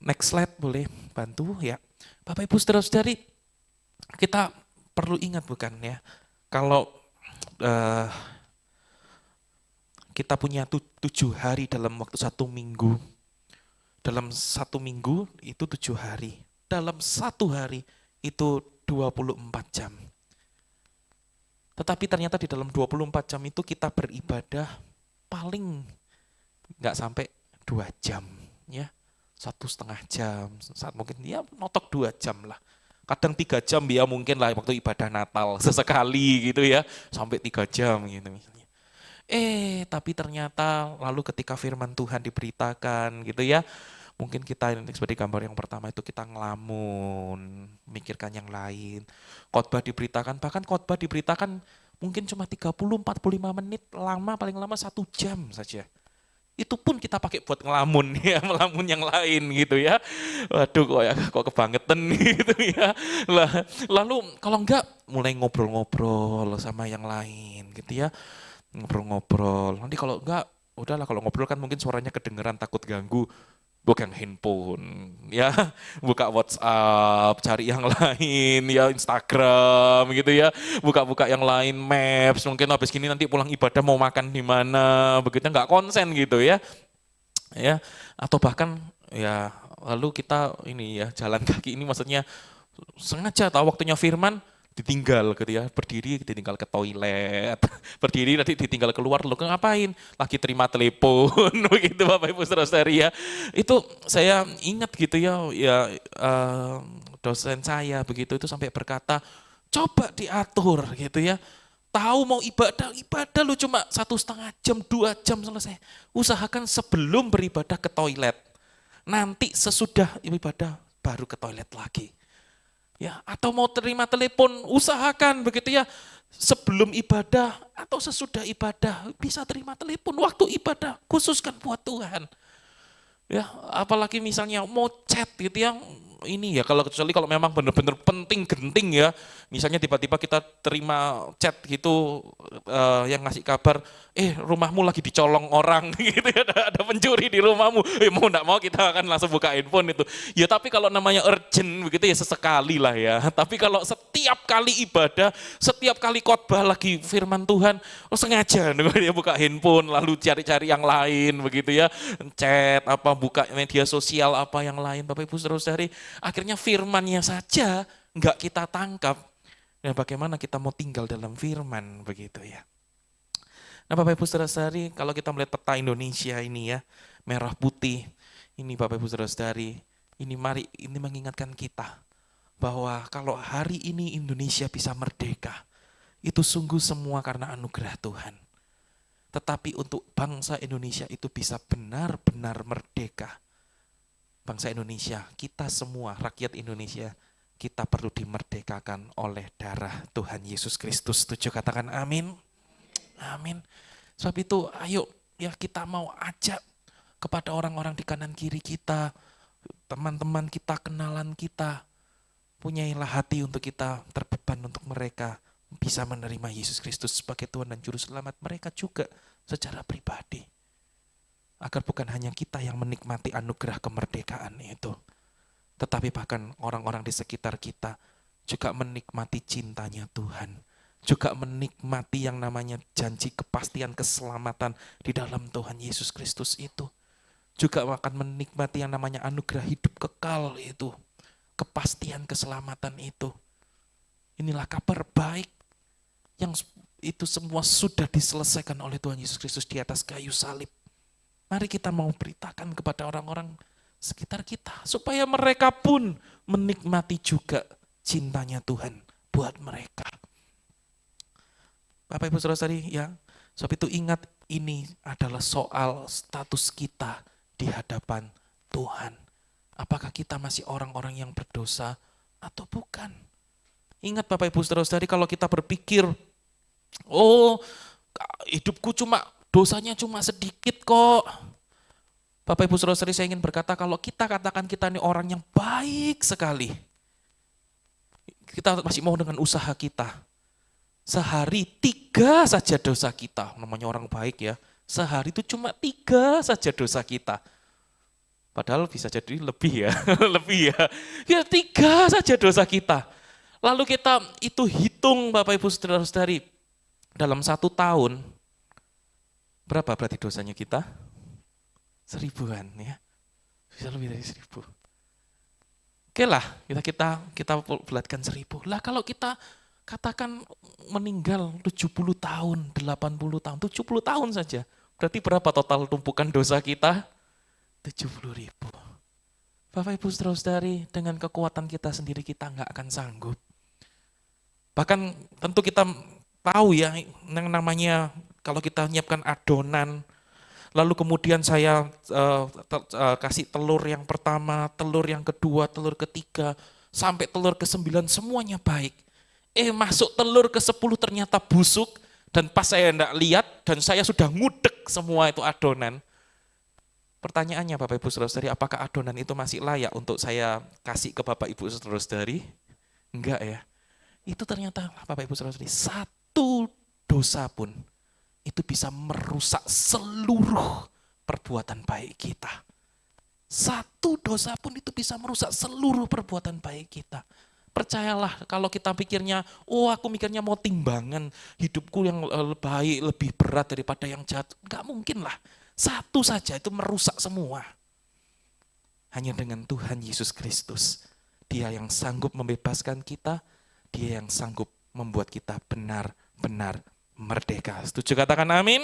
Next slide boleh bantu ya. Bapak Ibu Saudara-saudari, kita perlu ingat bukan ya, kalau kita punya 7 hari dalam waktu 1 minggu. Dalam 1 minggu itu 7 hari. Dalam 1 hari itu 24 jam. Tetapi ternyata di dalam 24 jam itu kita beribadah paling nggak sampai 2 jam. Ya, 1,5 jam. Saat mungkin ya notok 2 jam lah. Kadang 3 jam ya mungkin lah waktu ibadah Natal sesekali gitu ya. Sampai 3 jam gitu misalnya. Tapi ternyata lalu ketika firman Tuhan diberitakan gitu ya, mungkin kita seperti gambar yang pertama itu kita ngelamun, mikirkan yang lain. Khotbah diberitakan, bahkan khotbah diberitakan mungkin cuma 30-45 menit, paling lama 1 jam saja. Itu pun kita pakai buat ngelamun ya, melamun yang lain gitu ya. Waduh kok kebangetan gitu ya. Lalu kalau enggak mulai ngobrol-ngobrol sama yang lain gitu ya. Ngobrol-ngobrol. Nanti kalau enggak, udahlah kalau ngobrol kan mungkin suaranya kedengeran takut ganggu. Bukan handphone, ya buka WhatsApp, cari yang lain, ya Instagram gitu ya, buka-buka yang lain, Maps, mungkin habis gini nanti pulang ibadah mau makan di mana, begitu nggak konsen gitu ya, atau bahkan ya lalu kita ini ya jalan kaki ini maksudnya sengaja tahu waktunya firman, ditinggal gitu ya, berdiri ditinggal ke toilet, berdiri nanti ditinggal keluar, lo ngapain? Lagi terima telepon, begitu Bapak Ibu Saudara-saudari ya. Itu saya ingat gitu ya, dosen saya begitu itu sampai berkata, coba diatur gitu ya. Tahu mau ibadah lu cuma 1,5 jam, 2 jam selesai. Usahakan sebelum beribadah ke toilet. Nanti sesudah ibadah baru ke toilet lagi. Ya, atau mau terima telepon, usahakan begitu ya. Sebelum ibadah atau sesudah ibadah bisa terima telepon waktu ibadah, khususkan buat Tuhan. Ya, apalagi misalnya mau chat gitu yang ini ya, kecuali kalau memang benar-benar penting genting ya, misalnya tiba-tiba kita terima chat gitu yang ngasih kabar, rumahmu lagi dicolong orang gitu ya, ada pencuri di rumahmu, mau enggak mau kita akan langsung buka handphone itu. Ya tapi kalau namanya urgent begitu ya sesekali lah ya, tapi kalau setiap kali ibadah, setiap kali khotbah lagi firman Tuhan, sengaja dia buka handphone lalu cari-cari yang lain begitu ya, chat apa, buka media sosial apa yang lain, Bapak Ibu Saudara-saudari, akhirnya firmannya saja enggak kita tangkap. Dan bagaimana kita mau tinggal dalam firman begitu ya. Nah Bapak Ibu Saudara-saudari, kalau kita melihat peta Indonesia ini ya, merah putih, ini Bapak Ibu Saudara-saudari, ini mengingatkan kita bahwa kalau hari ini Indonesia bisa merdeka, itu sungguh semua karena anugerah Tuhan. Tetapi untuk bangsa Indonesia itu bisa benar-benar merdeka. Bangsa Indonesia, kita semua, rakyat Indonesia, kita perlu dimerdekakan oleh darah Tuhan Yesus Kristus. Setuju, katakan amin. Amin. Sebab itu ayo ya kita mau ajak kepada orang-orang di kanan kiri kita, teman-teman kita, kenalan kita, punyailah hati untuk kita terbeban untuk mereka bisa menerima Yesus Kristus sebagai Tuhan dan Juru Selamat mereka juga secara pribadi. Agar bukan hanya kita yang menikmati anugerah kemerdekaan itu, tetapi bahkan orang-orang di sekitar kita juga menikmati cintanya Tuhan, juga menikmati yang namanya janji kepastian keselamatan di dalam Tuhan Yesus Kristus itu, juga akan menikmati yang namanya anugerah hidup kekal itu, kepastian keselamatan itu. Inilah kabar baik yang itu semua sudah diselesaikan oleh Tuhan Yesus Kristus di atas kayu salib. Mari kita mau beritakan kepada orang-orang sekitar kita, supaya mereka pun menikmati juga cintanya Tuhan buat mereka. Bapak Ibu Saudara-saudari ya, sebab itu ingat ini adalah soal status kita di hadapan Tuhan. Apakah kita masih orang-orang yang berdosa atau bukan? Ingat Bapak Ibu Saudara-saudari, kalau kita berpikir, hidupku dosanya cuma sedikit kok. Bapak Ibu Saudara-saudari, saya ingin berkata, kalau kita katakan kita ini orang yang baik sekali, kita masih mau dengan usaha kita. Sehari 3 saja dosa kita, namanya orang baik ya, sehari itu cuma 3 saja dosa kita. Padahal bisa jadi lebih ya, lebih ya. Ya 3 saja dosa kita. Lalu kita itu hitung Bapak Ibu Saudara-saudari, dalam 1 tahun, berapa berarti dosanya kita? 1000-an ya, bisa lebih dari 1000. Oke lah, kita bulatkan 1000. Lah kalau kita katakan meninggal 70 tahun, 80 tahun, 70 tahun saja, berarti berapa total tumpukan dosa kita? 70.000. Bapak Ibu Saudara-saudari, dengan kekuatan kita sendiri kita nggak akan sanggup. Bahkan tentu kita tahu ya, yang namanya kalau kita menyiapkan adonan, lalu kemudian saya kasih telur yang pertama, telur yang kedua, telur ketiga, sampai telur ke-9 semuanya baik. Masuk telur ke-10 ternyata busuk, dan pas saya enggak lihat dan saya sudah ngudek semua itu adonan. Pertanyaannya Bapak Ibu Saudara-saudari, apakah adonan itu masih layak untuk saya kasih ke Bapak Ibu Saudara-saudari? Enggak ya. Itu ternyata Bapak Ibu Saudara-saudari, 1 dosa pun itu bisa merusak seluruh perbuatan baik kita. 1 dosa pun itu bisa merusak seluruh perbuatan baik kita. Percayalah, kalau kita pikirnya, aku mikirnya mau timbangan hidupku yang baik lebih berat daripada yang jahat. Enggak mungkin lah. 1 saja itu merusak semua. Hanya dengan Tuhan Yesus Kristus. Dia yang sanggup membebaskan kita, Dia yang sanggup membuat kita benar-benar merdeka. Setuju, katakan amin.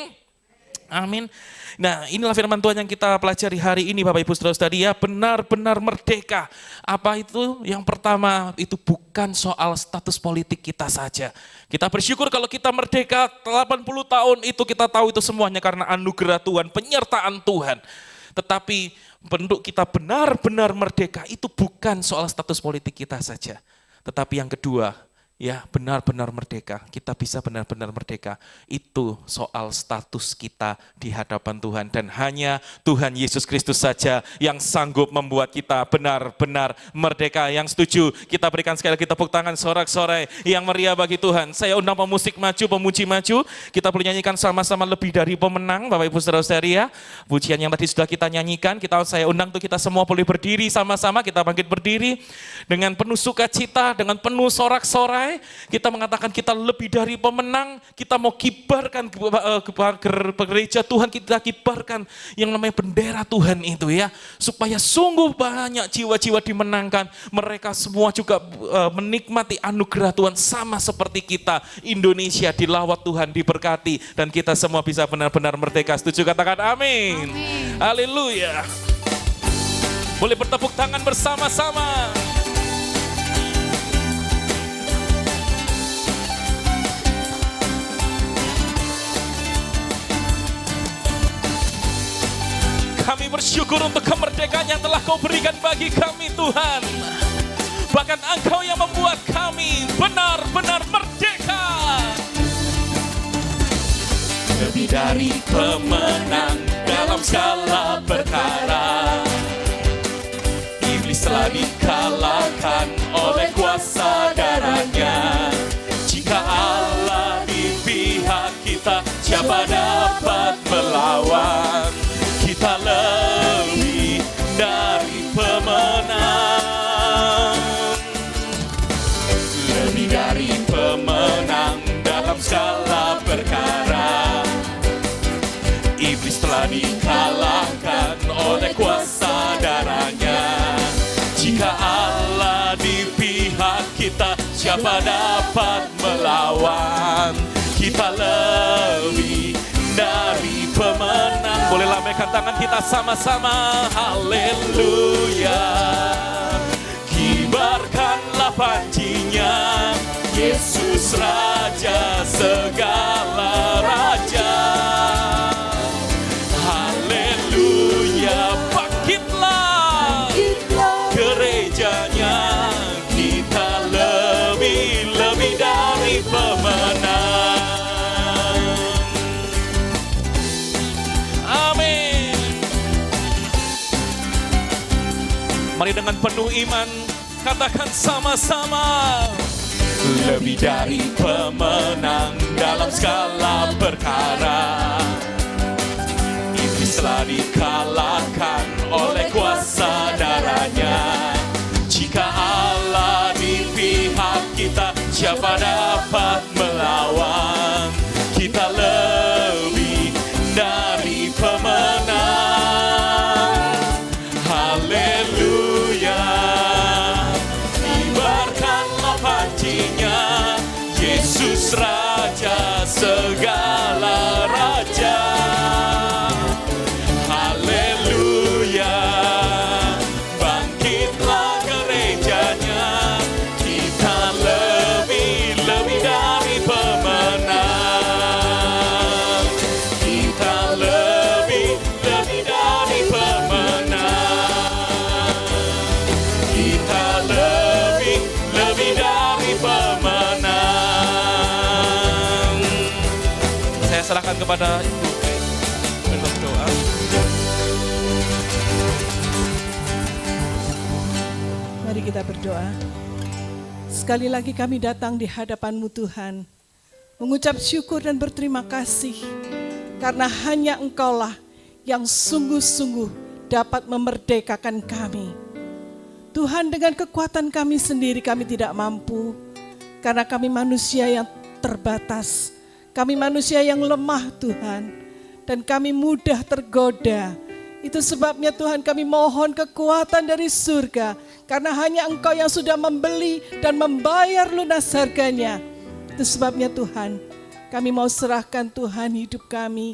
Amin. Nah, inilah firman Tuhan yang kita pelajari hari ini Bapak Ibu Saudara-saudari ya, benar-benar merdeka. Apa itu? Yang pertama itu bukan soal status politik kita saja. Kita bersyukur kalau kita merdeka 80 tahun itu kita tahu itu semuanya karena anugerah Tuhan, penyertaan Tuhan. Tetapi bentuk kita benar-benar merdeka itu bukan soal status politik kita saja. Tetapi yang kedua, ya benar-benar merdeka, kita bisa benar-benar merdeka, itu soal status kita di hadapan Tuhan. Dan hanya Tuhan Yesus Kristus saja yang sanggup membuat kita benar-benar merdeka. Yang setuju, kita berikan sekali lagi tepuk tangan sorak-sorai yang meriah bagi Tuhan. Saya undang pemusik maju, pemuji maju, kita boleh nyanyikan sama-sama lebih dari pemenang, Bapak Ibu Saudara-saudari ya. Pujian yang tadi sudah kita nyanyikan, saya undang tuh kita semua boleh berdiri sama-sama, kita bangkit berdiri dengan penuh sukacita, dengan penuh sorak-sorai. Kita mengatakan kita lebih dari pemenang, kita mau kibarkan ke gereja Tuhan, kita kibarkan yang namanya bendera Tuhan itu ya, supaya sungguh banyak jiwa-jiwa dimenangkan, mereka semua juga menikmati anugerah Tuhan sama seperti kita. Indonesia dilawat Tuhan, diberkati, dan kita semua bisa benar-benar merdeka. Setuju? Katakan amin. Haleluya. Boleh bertepuk tangan bersama-sama. Kami bersyukur untuk kemerdekaan yang telah Kau berikan bagi kami Tuhan. Bahkan Engkau yang membuat kami benar-benar merdeka. Lebih dari pemenang dalam segala perkara. Iblis telah dikalahkan oleh kuasa darahnya. Jika Allah di pihak kita, siapa dapat melawan? Kita lebih dari pemenang. Lebih dari pemenang dalam segala perkara. Iblis telah dikalahkan oleh kuasa darahnya. Jika Allah di pihak kita, siapa dapat melawan? Kita lebih dari pemenang. Boleh lambaikan tangan kita sama-sama. Haleluya. Kibarkanlah pancinya, Yesus Raja segala raja. Haleluya. Bangkitlah gerejanya, kita lebih dari pemenang. Mari dengan penuh iman katakan sama-sama. Lebih dari pemenang dalam segala perkara. Iblis telah dikalahkan oleh kuasa darahnya. Jika Allah di pihak kita, siapa dapat melawan? Kita lebih dari pemenang. Haleluya. Kibarkanlah pancinya, Yesus Raja segala raja. Haleluya. Bangkitlah gerejanya, kita lebih dari pemenang. Kita lebih dari pemenang. Kita lebih dari pemenang. Saya serahkan kepada Ibu untuk doa. Mari kita berdoa. Sekali lagi kami datang di hadapan-Mu Tuhan, mengucap syukur dan berterima kasih, karena hanya Engkaulah yang sungguh-sungguh dapat memerdekakan kami. Tuhan, dengan kekuatan kami sendiri kami tidak mampu, karena kami manusia yang terbatas, kami manusia yang lemah Tuhan, dan kami mudah tergoda. Itu sebabnya Tuhan kami mohon kekuatan dari surga, karena hanya Engkau yang sudah membeli dan membayar lunas harganya. Itu sebabnya Tuhan, kami mau serahkan Tuhan hidup kami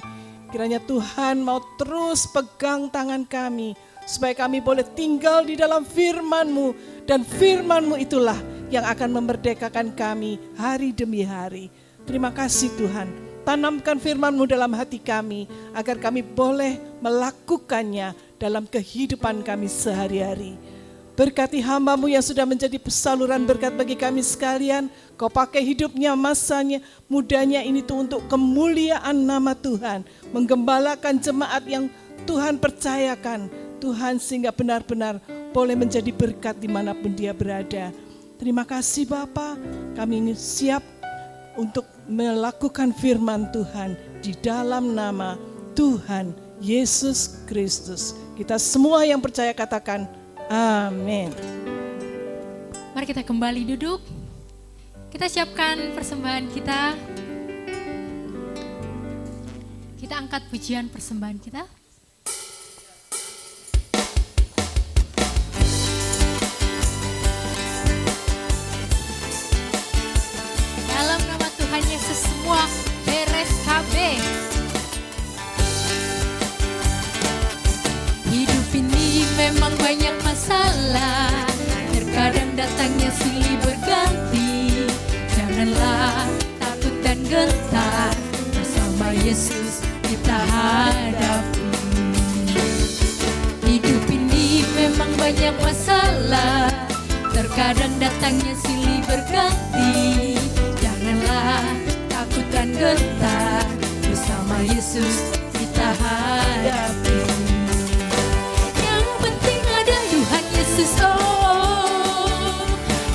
Kiranya Tuhan mau terus pegang tangan kami, supaya kami boleh tinggal di dalam firman-Mu, dan firman-Mu itulah yang akan memerdekakan kami hari demi hari. Terima kasih Tuhan, tanamkan firman-Mu dalam hati kami, agar kami boleh melakukannya dalam kehidupan kami sehari-hari. Berkati hamba-Mu yang sudah menjadi saluran berkat bagi kami sekalian. Kau pakai hidupnya, masanya, mudanya ini tuh untuk kemuliaan nama Tuhan. Menggembalakan jemaat yang Tuhan percayakan. Tuhan sehingga benar-benar boleh menjadi berkat dimanapun dia berada. Terima kasih Bapa, kami ini siap untuk melakukan firman Tuhan di dalam nama Tuhan Yesus Kristus. Kita semua yang percaya katakan amin. Mari kita kembali duduk. Kita siapkan persembahan kita. Kita angkat pujian persembahan kita. Dalam nama Tuhan Yesus semua beres KB. Hidup ini memang banyak masalah, terkadang datangnya silih berganti. Janganlah takut dan gentar, bersama Yesus kita hadapi. Hidup ini memang banyak masalah, terkadang datangnya silih berganti. Janganlah takut dan gentar, bersama Yesus kita hadapi.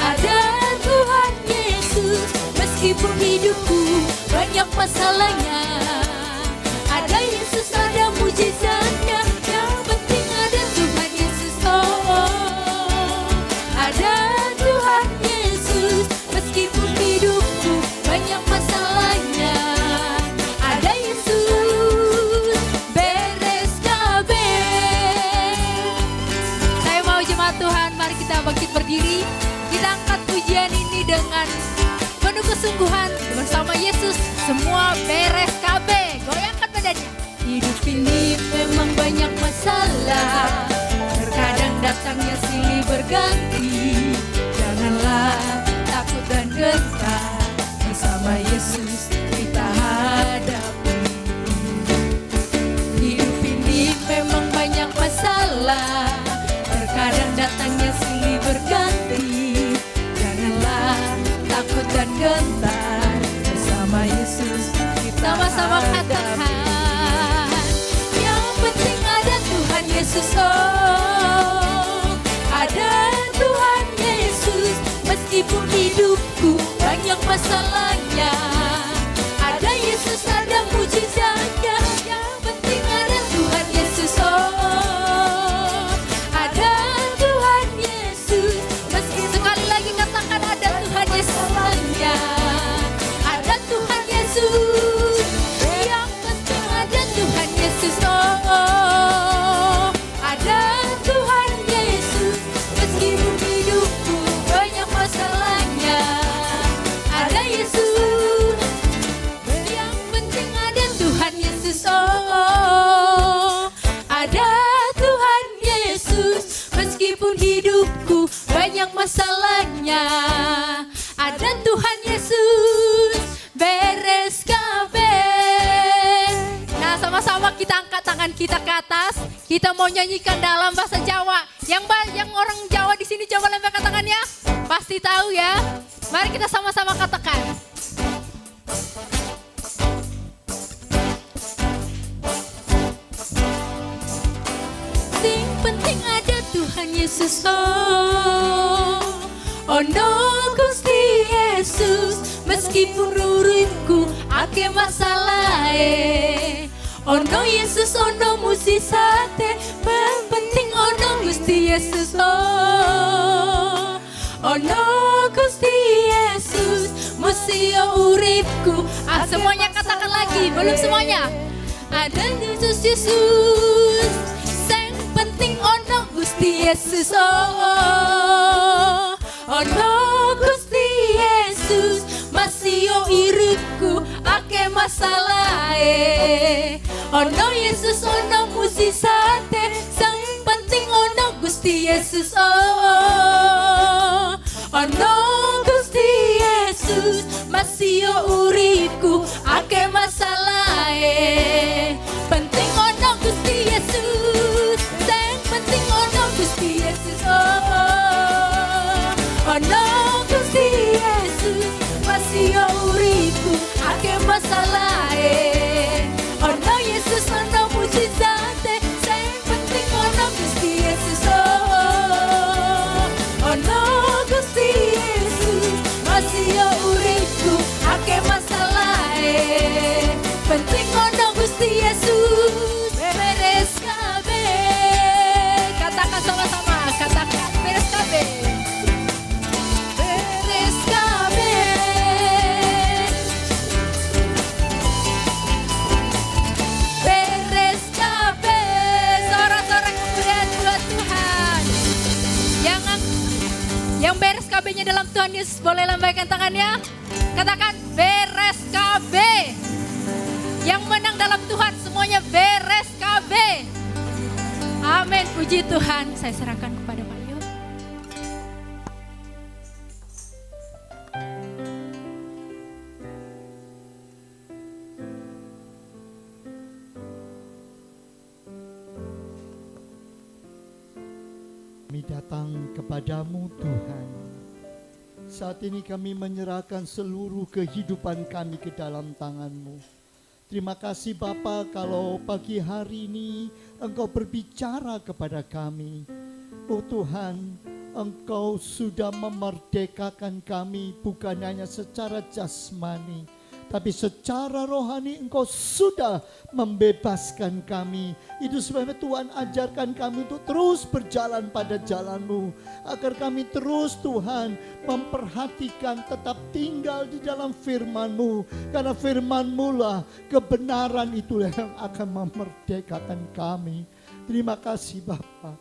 Ada Tuhan Yesus, meskipun hidupku banyak masalahnya. Ada Yesus, ada mujizatnya. Yang penting ada Tuhan Yesus. Ada Tuhan Yesus, meskipun hidupku banyak masalahnya. Ada Yesus, beres kabeh. Saya mau jemaat Tuhan, mari kita bangkit berdiri. Kita angkat pujian ini dengan penuh kesungguhan. Bersama Yesus semua beres KB. Goyangkan badannya. Hidup ini memang banyak masalah, terkadang datangnya silih berganti. Janganlah takut dan gentar, bersama Yesus kita hadapi. Hidup ini memang banyak masalah, terkadang datangnya silih berganti. Janganlah takut dan gentar, bersama Yesus kita sama-sama katakan. Yang penting ada Tuhan Yesus. Ada Tuhan Yesus, meskipun hidupku banyak masalahnya. Ada Yesus, ada mujizatnya. Yang penting ada Tuhan Yesus. Ada Tuhan Yesus, meski sekali lagi katakan ada Tuhan Yesus. Ada Tuhan Yesus, yang penting ada Tuhan Yesus. Ada Tuhan Yesus, meskipun hidupku banyak masalahnya. Ada Yesus, yang penting ada Tuhan Yesus. Ada Tuhan Yesus, meskipun hidupku banyak masalahnya. Ada Tuhan Yesus, beres kabeh. Nah, sama-sama kita angkat tangan kita ke atas. Kita mau nyanyikan dalam bahasa Jawa. Yang orang Jawa di sini coba lemparkan tangannya. Pasti tahu ya. Mari kita sama-sama katakan. Sing penting ada Tuhan Yesus. Oh no Gusti Yesus, meskipun uripku ake masalah. Oh no Yesus, oh no musisate, penting oh no Gusti Yesus. Oh no Gusti Yesus, musio uripku. Semuanya katakan lagi, belum semuanya. Ada Yesus Yesus, yang penting oh no Gusti Yesus. Oh no Gusti Yesus, masih yo iripku ake masalah ono Yesus ono mukjizate sang penting ono Gusti Yesus ono Gusti Yesus masih yo uripku akeh masalah penting ono Gusti Yesus sang penting ono Gusti Yesus ono Gusti Yesus masih yo uripku akeh masalah ono Yesus ono mukjizate sang penting ono Gusti Yesus ono Gusti Yesus masih yo uripku akeh masalah penting ono Gusti Yesus beres kabeh katakan sama-sama katakan beres kabeh beres kabeh beres kabeh sorak-sorak kemuliaan buat Tuhan yang beres kabehnya dalam Tuhan Yesus boleh lambaikan tangannya katakan beres kabeh yang menang dalam Tuhan semuanya beres kabeh amin puji Tuhan saya serahkan kepada Pak Yo. Kami datang kepadamu Tuhan. Saat ini kami menyerahkan seluruh kehidupan kami ke dalam tangan-Mu. Terima kasih Bapa kalau pagi hari ini Engkau berbicara kepada kami. Oh Tuhan, Engkau sudah memerdekakan kami bukan hanya secara jasmani, tapi secara rohani Engkau sudah membebaskan kami. Itu sebabnya Tuhan ajarkan kami untuk terus berjalan pada jalan-Mu. Agar kami terus Tuhan memperhatikan tetap tinggal di dalam firman-Mu. Karena firman-Mu lah kebenaran itulah yang akan memerdekakan kami. Terima kasih Bapa.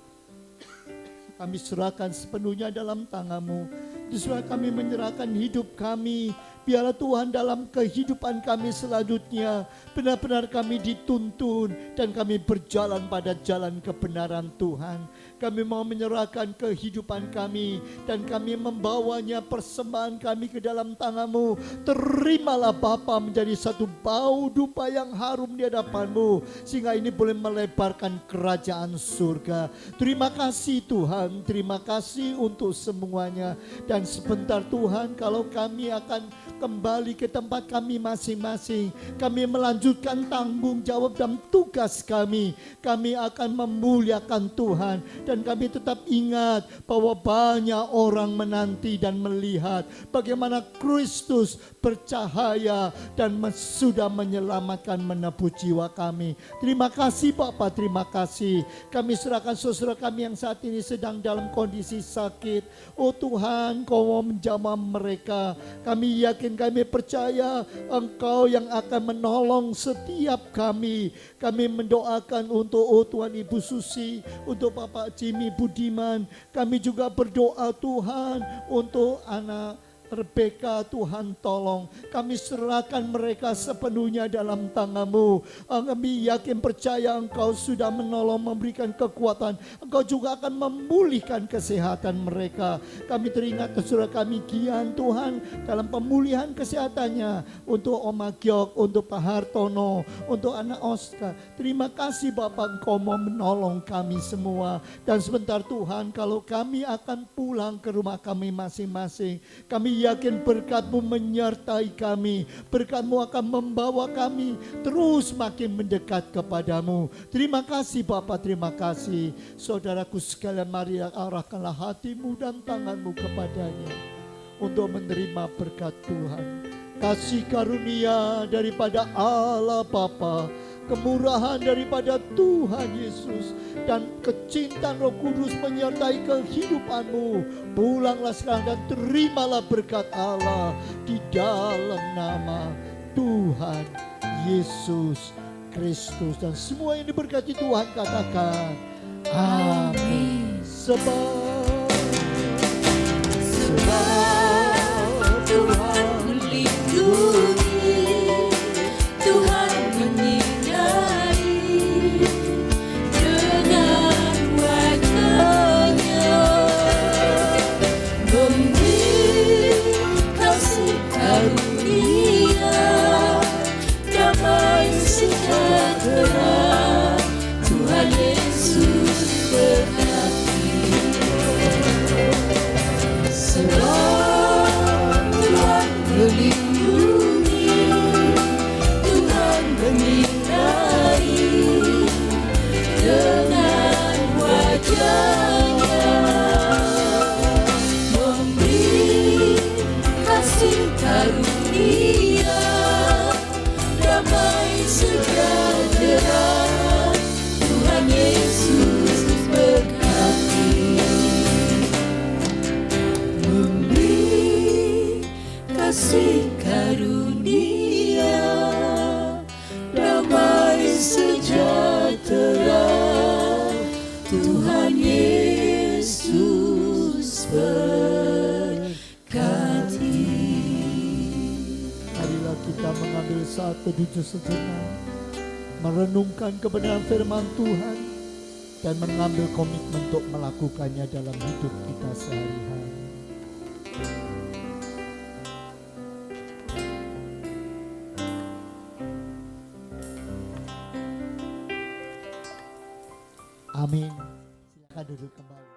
Kami serahkan sepenuhnya dalam tangan-Mu. Disebabkan kami menyerahkan hidup kami. Biarlah Tuhan dalam kehidupan kami selanjutnya benar-benar kami dituntun dan kami berjalan pada jalan kebenaran Tuhan. Kami mau menyerahkan kehidupan kami dan kami membawanya persembahan kami ke dalam tangan-Mu. Terimalah Bapa menjadi satu bau dupa yang harum di hadapan-Mu sehingga ini boleh melebarkan kerajaan surga. Terima kasih Tuhan, terima kasih untuk semuanya. Dan sebentar Tuhan kalau kami akan kembali ke tempat kami masing-masing. Kami melanjutkan tanggung jawab dan tugas kami. Kami akan memuliakan Tuhan. Dan kami tetap ingat bahwa banyak orang menanti dan melihat bagaimana Kristus bercahaya dan sudah menyelamatkan menebus jiwa kami. Terima kasih Bapak, terima kasih. Kami serahkan saudara kami yang saat ini sedang dalam kondisi sakit. Oh Tuhan, Kau mau menjamah mereka. Kami yakin, kami percaya Engkau yang akan menolong setiap kami. Kami mendoakan untuk Tuhan Ibu Susi, untuk Bapak Jimmy Budiman. Kami juga berdoa Tuhan untuk anak Rebeka, Tuhan tolong. Kami serahkan mereka sepenuhnya dalam tangan-Mu. Kami yakin percaya Engkau sudah menolong, memberikan kekuatan. Engkau juga akan memulihkan kesehatan mereka. Kami teringat saudara kami Gian Tuhan dalam pemulihan kesehatannya. Untuk Oma Giok, untuk Pak Hartono, untuk anak Oscar. Terima kasih Bapak, Engkau mau menolong kami semua. Dan sebentar Tuhan kalau kami akan pulang ke rumah kami masing-masing. Kami yakin berkat-Mu menyertai kami. Berkat-Mu akan membawa kami terus makin mendekat kepadamu. Terima kasih Bapak, terima kasih. Saudaraku sekalian, mari arahkanlah hatimu dan tanganmu kepadanya untuk menerima berkat Tuhan. Kasih karunia daripada Allah Bapa, kemurahan daripada Tuhan Yesus, dan kecintaan Roh Kudus menyertai kehidupanmu. Pulanglah sekarang dan terimalah berkat Allah di dalam nama Tuhan Yesus Kristus. Dan semua yang diberkati Tuhan katakan amin. Sebab Tuhan melindungi Yesus berkati. Marilah kita mengambil saat teduh sejenak, merenungkan kebenaran firman Tuhan, dan mengambil komitmen untuk melakukannya dalam hidup kita sehari-hari. Amin. Silakan duduk kembali.